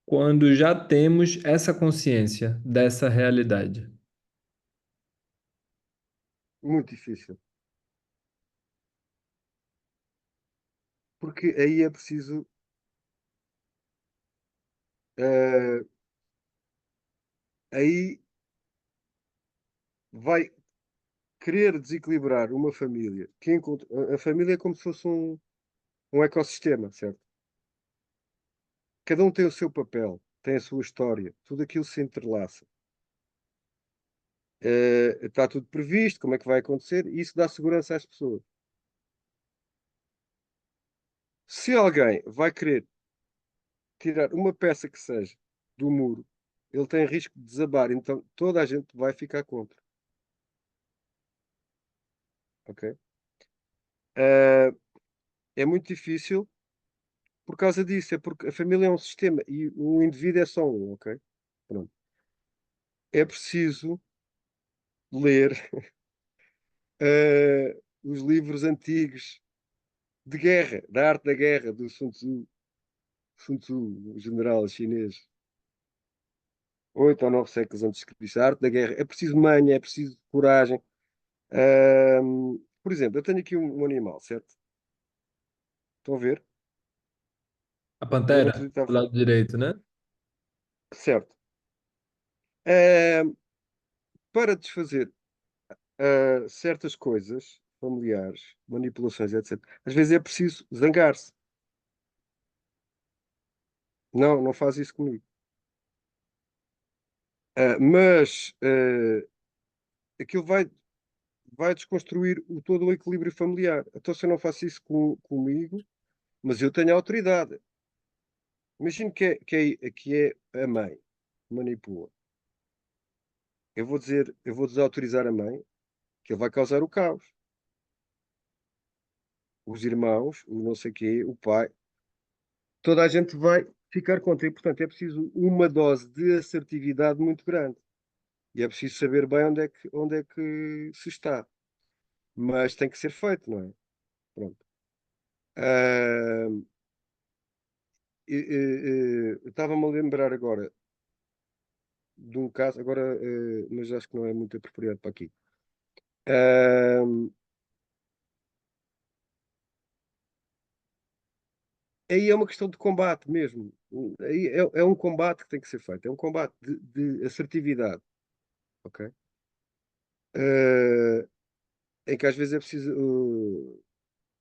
quando já temos essa consciência dessa realidade? Muito difícil. Porque aí é preciso. eh, Aí vai querer desequilibrar uma família. A família é como se fosse um ecossistema, certo? Cada um tem o seu papel, tem a sua história, tudo aquilo se entrelaça. Está tudo previsto, como é que vai acontecer, e isso dá segurança às pessoas. Se alguém vai querer tirar uma peça que seja do muro, ele tem risco de desabar, então toda a gente vai ficar contra. Ok? Eh, É muito difícil por causa disso, é porque a família é um sistema e o indivíduo é só um, ok? Pronto. É preciso ler os livros antigos de guerra, da arte da guerra, do Sun Tzu, o general chinês, 8 ou 9 séculos antes de Cristo. A arte da guerra. É preciso manha, é preciso coragem. Por exemplo, eu tenho aqui um animal, certo? Estão a ver? A Eu no outro pantera, dia estava. do lado direito, né? Certo. Ahm, para desfazer certas coisas familiares, manipulações, etc., às vezes é preciso zangar-se. Não, não faz isso comigo. Mas aquilo vai desconstruir todo o equilíbrio familiar. Então, se eu não faço isso comigo, mas eu tenho autoridade. Imagino que é a mãe que manipula. Eu vou desautorizar a mãe, que ele vai causar o caos. Os irmãos, o não sei quê, o pai, toda a gente vai ficar contra. E, portanto, é preciso uma dose de assertividade muito grande. E é preciso saber bem onde é que se está. Mas tem que ser feito, não é? Pronto. Ah, eu estava-me a lembrar agora de um caso, agora, mas acho que não é muito apropriado para aqui. Ah, aí é uma questão de combate mesmo. Aí é um combate que tem que ser feito. É um combate de assertividade, ok? Eh, em que às vezes é preciso,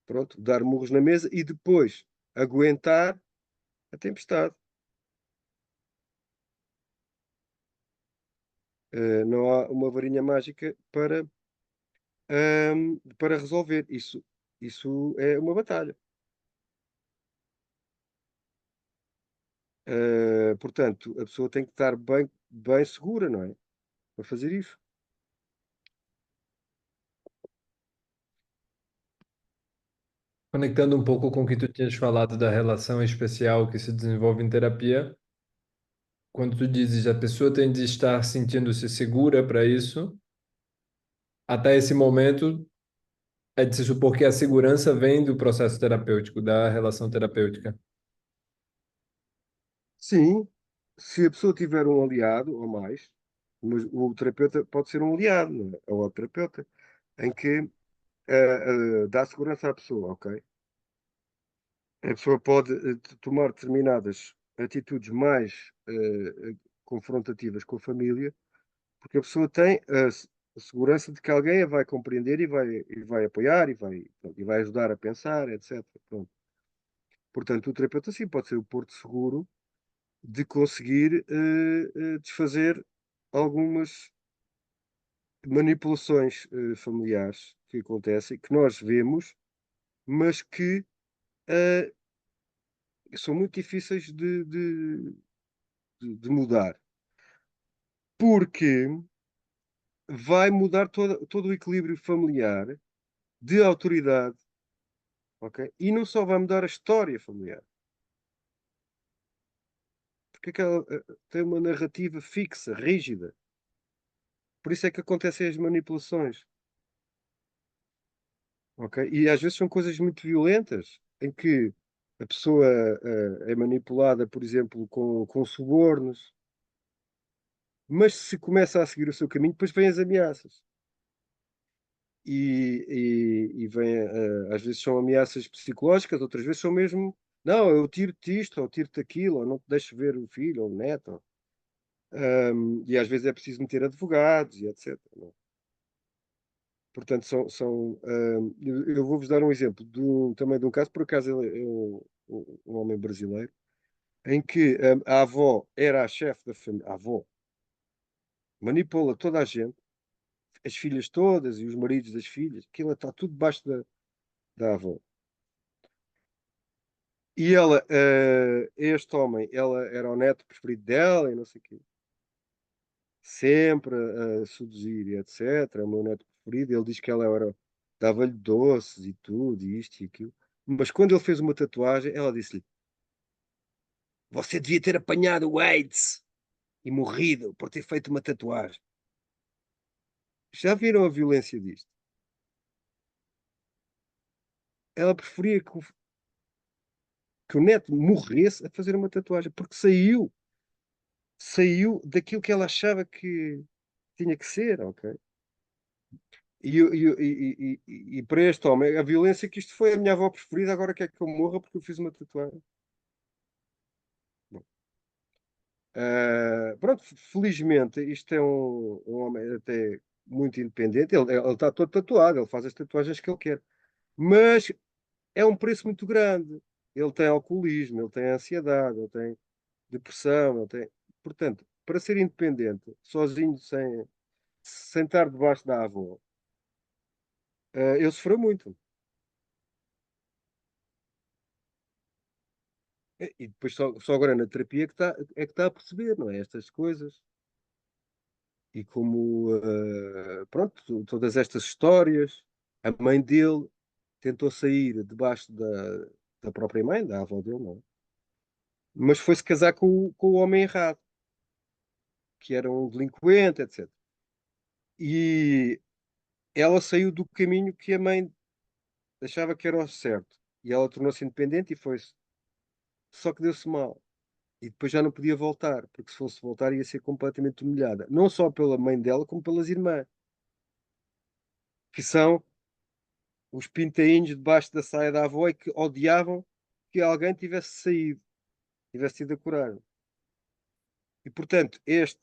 pronto, dar murros na mesa e depois aguentar a tempestade. Não há uma varinha mágica para resolver. Isso é uma batalha. Portanto, a pessoa tem que estar bem, bem segura, não é? Para fazer isso. Conectando um pouco com o que tu tinhas falado da relação especial que se desenvolve em terapia, quando tu dizes a pessoa tem de estar sentindo-se segura para isso, até esse momento é de se supor que a segurança vem do processo terapêutico, da relação terapêutica. Sim, se a pessoa tiver um aliado ou mais, mas o terapeuta pode ser um aliado, não é? Ou o terapeuta, em que dá segurança à pessoa, ok? A pessoa pode tomar determinadas atitudes mais confrontativas com a família, porque a pessoa tem a segurança de que alguém a vai compreender e vai apoiar pronto, e vai ajudar a pensar, etc. Pronto. Portanto, o terapeuta sim pode ser o porto seguro de conseguir desfazer algumas manipulações familiares que acontecem, que nós vemos, mas que eh, são muito difíceis de mudar, porque vai mudar todo o equilíbrio familiar de autoridade, ok? E não só vai mudar a história familiar, porque aquela tem uma narrativa fixa, rígida. Por isso é que acontecem as manipulações, ok? E às vezes são coisas muito violentas, em que a pessoa é manipulada, por exemplo, com subornos, mas se começa a seguir o seu caminho, depois vêm as ameaças. E vem, às vezes são ameaças psicológicas, outras vezes são mesmo, não, eu tiro-te isto, ou tiro-te aquilo, ou não te deixo ver o filho ou o neto. E às vezes é preciso meter advogados e etc. Não é? Portanto, eu vou-vos dar um exemplo também de um caso, por acaso ele é um homem brasileiro, em que a avó era a chefe da família, a avó manipula toda a gente, as filhas todas e os maridos das filhas, aquilo está tudo debaixo da avó. E ela, este homem, ela era o neto preferido dela e não sei o quê. Sempre a seduzir e etc. O meu neto preferido, ele diz que ela dava-lhe doces e tudo, e isto e aquilo. Mas quando ele fez uma tatuagem, ela disse-lhe: Você devia ter apanhado o AIDS e morrido por ter feito uma tatuagem. Já viram a violência disto? Ela preferia que o neto morresse a fazer uma tatuagem, porque saiu daquilo que ela achava que tinha que ser, ok? E para este homem, a violência que isto foi, a minha avó preferida, agora quer que eu morra porque eu fiz uma tatuagem. Bom, pronto, felizmente, isto é um homem até muito independente. Ele está todo tatuado, ele faz as tatuagens que ele quer. Mas é um preço muito grande. Ele tem alcoolismo, ele tem ansiedade, ele tem depressão, ele tem. Portanto, para ser independente, sozinho, sem estar debaixo da avó, ele sofreu muito. E depois só agora na terapia é que está a perceber, não é? Estas coisas. E como, pronto, todas estas histórias, a mãe dele tentou sair debaixo da própria mãe, da avó dele, não é? Mas foi-se casar com o homem errado, que era um delinquente, etc. E ela saiu do caminho que a mãe achava que era o certo. E ela tornou-se independente e foi-se. Só que deu-se mal. E depois já não podia voltar, porque se fosse voltar ia ser completamente humilhada. Não só pela mãe dela, como pelas irmãs, que são os pintainhos debaixo da saia da avó e que odiavam que alguém tivesse saído, tivesse tido a coragem. E, portanto, este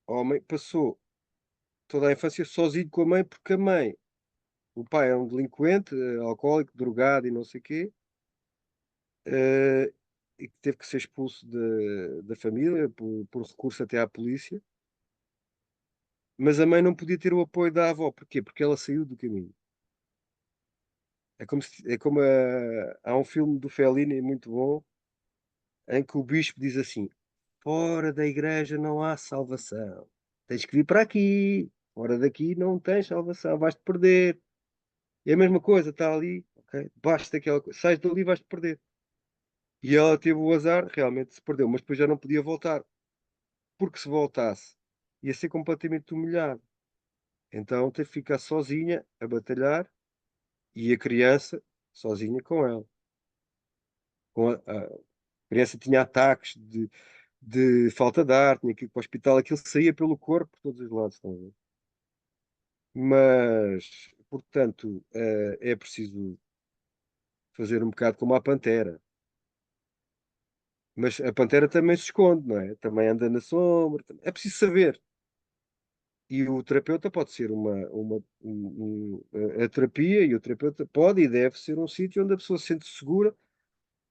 homem passou toda a infância sozinho com a mãe, porque a mãe, o pai é um delinquente, alcoólico, drogado e não sei o quê, e que teve que ser expulso da família por recurso até à polícia. Mas a mãe não podia ter o apoio da avó. Porquê? Porque ela saiu do caminho. É como há um filme do Fellini muito bom, em que o bispo diz assim: fora da igreja não há salvação. Tens que vir para aqui. Fora daqui não tens salvação, vais-te perder. É a mesma coisa, está ali, ok? Basta aquela coisa. Sais dali e vais-te perder. E ela teve o azar, realmente se perdeu, mas depois já não podia voltar. Porque se voltasse, ia ser completamente humilhado. Então teve que ficar sozinha a batalhar e a criança sozinha com ela. A criança tinha ataques de falta de ar, tinha que ir para o hospital, aquilo saía pelo corpo por todos os lados. Estão a ver? Mas, portanto, é preciso fazer um bocado como a pantera. Mas a pantera também se esconde, não é? Também anda na sombra. É preciso saber. E o terapeuta pode ser a terapia, e o terapeuta pode e deve ser um sítio onde a pessoa se sente segura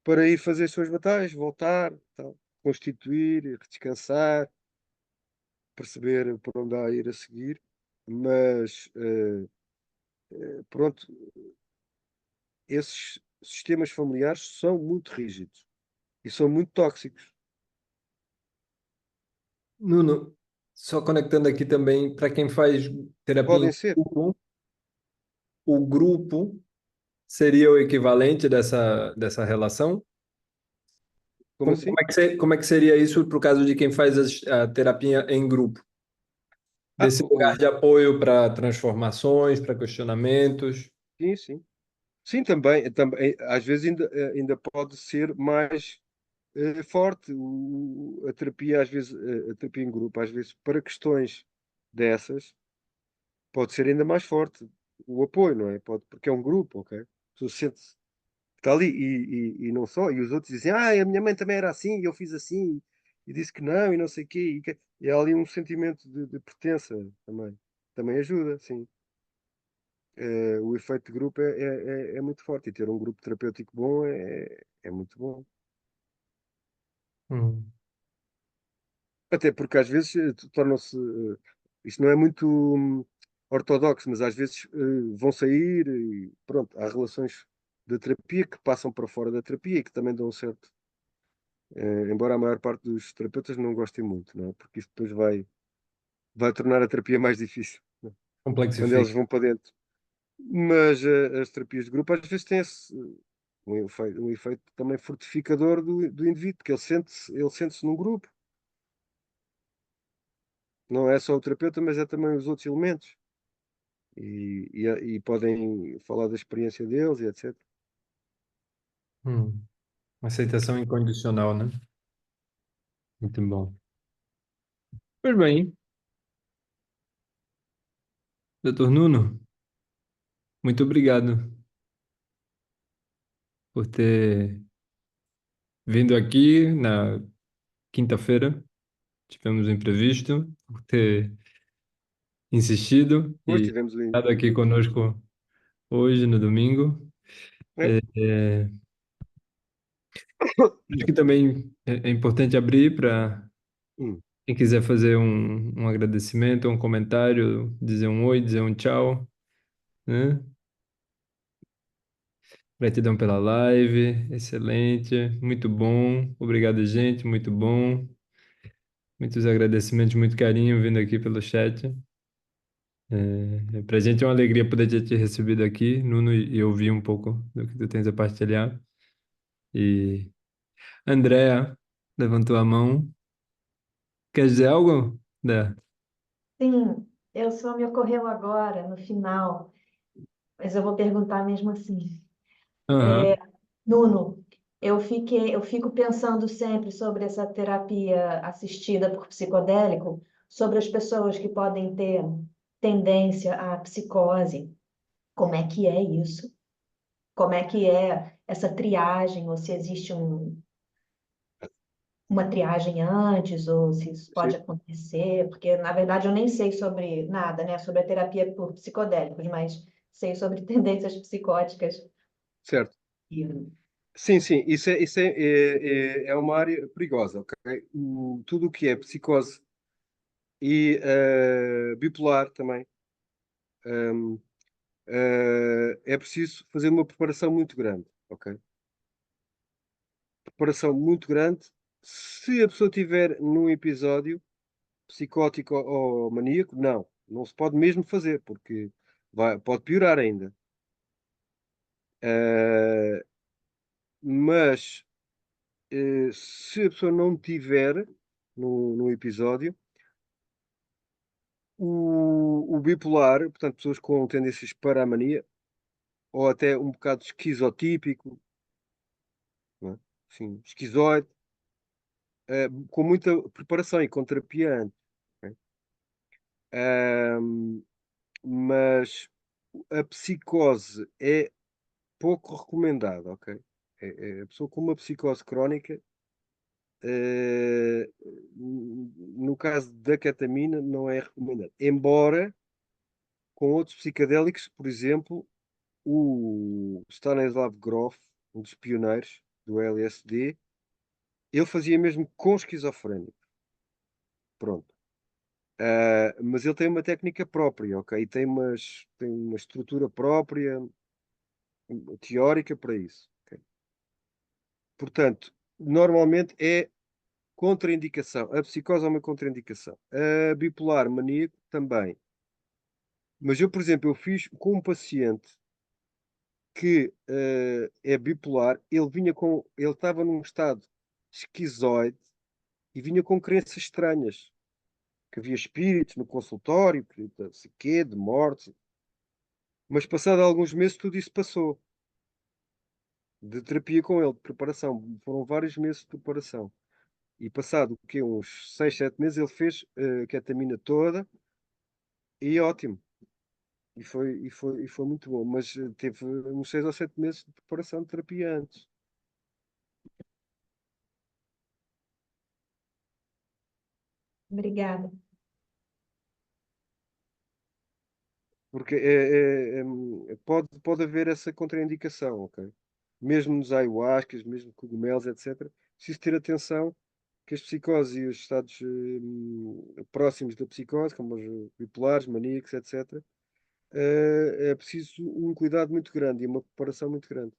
para ir fazer as suas batalhas, voltar, tal, constituir, descansar, perceber por onde há a ir a seguir. Mas, pronto, esses sistemas familiares são muito rígidos e são muito tóxicos. Nuno, só conectando aqui também, para quem faz terapia Podem em ser. grupo, o grupo seria o equivalente dessa relação? Como Como assim? é como é que seria isso para o caso de quem faz a terapia em grupo? Ah, Desse lugar de apoio para transformações, para questionamentos. sim, sim. Sim, também, às vezes ainda pode ser mais forte a terapia, às vezes, a terapia em grupo, às vezes, para questões dessas, pode ser ainda mais forte o apoio, não é? Pode, porque é um grupo, ok? A pessoa sente-se que está ali e não só, e os outros dizem, a minha mãe também era assim, e eu fiz assim, e disse que não, e não sei o quê, e há ali um sentimento de pertença também. Também ajuda, sim. O efeito de grupo é muito forte, e ter um grupo terapêutico bom é muito bom. Hum, Até porque às vezes tornam-se. Isto não é muito ortodoxo, mas às vezes vão sair e pronto, há relações da terapia que passam para fora da terapia e que também dão um certo. Embora a maior parte dos terapeutas não gostem muito, não é? Porque isso depois vai tornar a terapia mais difícil, não é? Quando eles complexifica. vão para dentro. Mas as terapias de grupo às vezes têm um efeito também fortificador do indivíduo, porque ele sente-se num grupo. Não é só o terapeuta, mas é também os outros elementos. E podem falar da experiência deles e etc. Hum, aceitação incondicional, né? Muito bom. Pois bem, doutor Nuno, muito obrigado por ter vindo aqui na quinta-feira. Tivemos um imprevisto, por ter insistido Depois e tivemos estado o aqui imprevisto. conosco hoje, no domingo. É? É, acho que também é importante abrir para Hum. quem quiser fazer um agradecimento, um comentário, dizer um oi, dizer um tchau, né? Gratidão pela live, excelente, muito bom. Obrigado, gente, muito bom. Muitos agradecimentos, muito carinho vindo aqui pelo chat. Para a gente é uma alegria poder ter te recebido aqui, Nuno, e ouvir um pouco do que tu tens a partilhar. E Andréa levantou a mão. Quer dizer algo? Dé? Sim, eu só me ocorreu agora, no final, mas eu vou perguntar mesmo assim. Aham. Nuno, eu fico pensando sempre sobre essa terapia assistida por psicodélico, sobre as pessoas que podem ter tendência à psicose. Como é que é isso? Como é que é essa triagem, ou se existe uma triagem antes, ou se isso pode Sim, acontecer, porque, na verdade, eu nem sei sobre nada, né, sobre a terapia por psicodélicos, mas sei sobre tendências psicóticas. certo. E, Sim, sim, é uma área perigosa, ok? Tudo o que é psicose e bipolar também, hum, é preciso fazer uma preparação muito grande, ok? Preparação muito grande. Se a pessoa tiver num episódio psicótico ou maníaco, não se pode mesmo fazer, porque pode piorar ainda. Eh, mas se a pessoa não tiver no episódio, o bipolar, portanto, pessoas com tendências para a mania, ou até um bocado esquizotípico, não é? Sim, esquizoide, com muita preparação e com terapia antes. Ok? Ahm, mas a psicose é pouco recomendada, ok? A pessoa com uma psicose crónica, eh, no caso da ketamina, não é recomendado. Embora com outros psicodélicos, por exemplo, o Stanislav Grof, um dos pioneiros do LSD, ele fazia mesmo com esquizofrénico. Pronto. Mas ele tem uma técnica própria, ok? Tem uma estrutura própria, teórica para isso. Ok? Portanto, normalmente é contraindicação. A psicose é uma contraindicação. A bipolar maníaco também. Mas eu, por exemplo, eu fiz com um paciente que é bipolar, ele estava num estado esquizoide e vinha com crenças estranhas, que havia espíritos no consultório, que não sei quê, de morte. Mas passado alguns meses tudo isso passou, de terapia com ele, de preparação. Foram vários meses de preparação. E passado o quê? Uns 6 7 meses ele fez a ketamina toda e ótimo. E foi muito bom. Mas teve uns 6 ou 7 meses de preparação de terapia antes. obrigada. Porque pode haver essa contraindicação, ok? Mesmo nos ayahuascas, mesmo cogumelos, etc. Preciso ter atenção que as psicoses e os estados próximos da psicose, como os bipolares, maníacos, etc., é preciso um cuidado muito grande e uma preparação muito grande.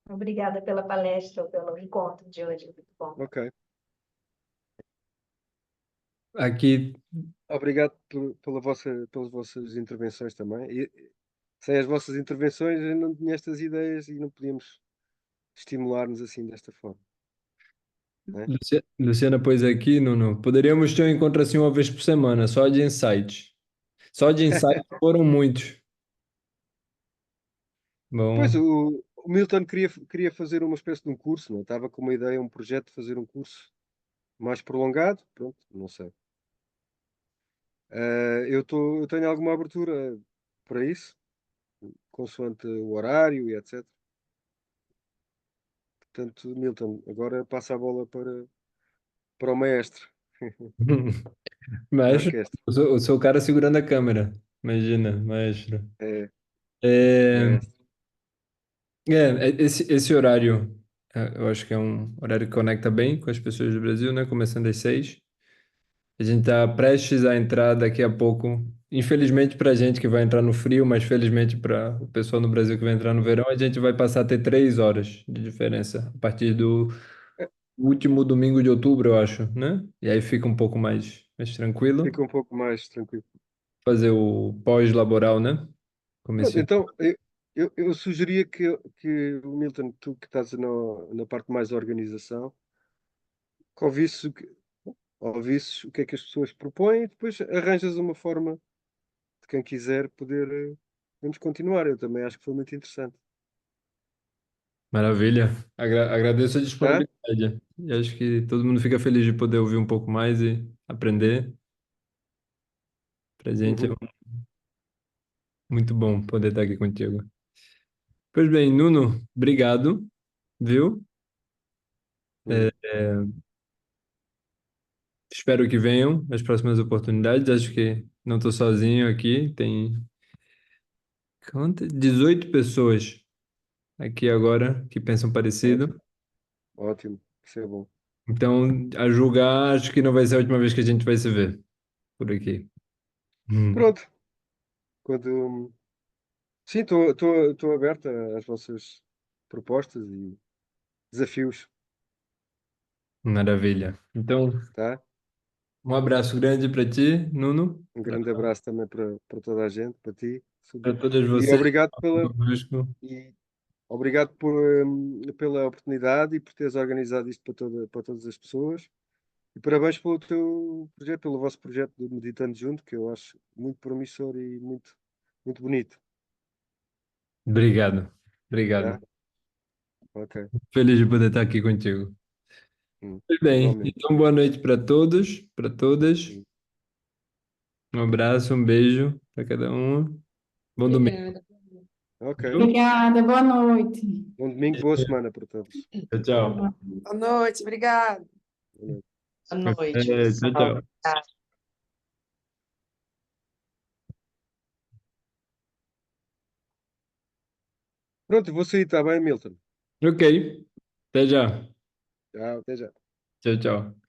Obrigada pela palestra, pelo encontro de hoje, muito bom. Ok. Aqui, Obrigado pelas vossas intervenções também. Sem as vossas intervenções, eu não tinha estas ideias e não podíamos estimular-nos assim desta forma, né? Luciana, pois aqui, Nuno, poderíamos ter um encontro assim uma vez por semana, só de insight. Só de insight foram muitos. Pois, Bom, o Milton queria fazer uma espécie de um curso, não é? Estava com uma ideia, um projeto de fazer um curso mais prolongado. Pronto, não sei. Eu tenho alguma abertura para isso, consoante o horário e etc. Portanto, Milton, agora passa a bola para o maestro da maestro, orquestra. eu sou o cara segurando a câmera. Imagina, maestro. É, É, maestro. esse horário, eu acho que é um horário que conecta bem com as pessoas do Brasil, né? Começando às 6. A gente está prestes a entrar daqui a pouco. Infelizmente para a gente que vai entrar no frio, mas felizmente para o pessoal no Brasil que vai entrar no verão, a gente vai passar a ter 3 horas de diferença a partir do É, último domingo de outubro, eu acho, né? E aí fica um pouco mais tranquilo fica um pouco mais tranquilo. fazer o pós-laboral, né? Pronto, Começo. então, eu sugeria que o Milton, tu que estás na parte mais da organização, que ouvisses o que é que as pessoas propõem e depois arranjas uma forma de quem quiser poder vamos continuar. Eu também acho que foi muito interessante. Maravilha. Agradeço a Tá? disponibilidade. E acho que todo mundo fica feliz de poder ouvir um pouco mais e aprender. Pra gente é Uhum. Muito bom poder estar aqui contigo. Pois bem, Nuno, obrigado, viu? Hum. Espero que venham as próximas oportunidades. Acho que não estou sozinho aqui. Tem 18 pessoas aqui agora que pensam Ótimo, parecido. ótimo, isso é bom. Então, a julgar, acho que não vai ser a última vez que a gente vai se ver por aqui. Hum. Pronto, quando, sim, estou aberto às vossas propostas e desafios, Maravilha. Então, tá? um abraço grande para ti, Nuno, Um grande abraço também para toda a gente, para ti. para todas E vocês que obrigado estão conosco. e obrigado pela oportunidade e por teres organizado isto para todas as pessoas. E parabéns pelo teu projeto, pelo vosso projeto de Meditando Junto, que eu acho muito promissor e muito bonito, Obrigado. Obrigado. tá? Ok. Feliz de poder estar aqui contigo. Muito bem, Igualmente. então boa noite para todos, para todas. Hum. Um abraço, um beijo para cada um. Bom domingo, Obrigada. Ok. viu? Obrigada, boa noite. Bom domingo, boa semana para todos. Tchau, tchau. Boa noite, obrigada. Boa noite. Boa noite, Tchau, pessoal. tchau. Pronto, vou sair, está bem, Milton? Ok, até já. Tchau, até já. Tchau, tchau.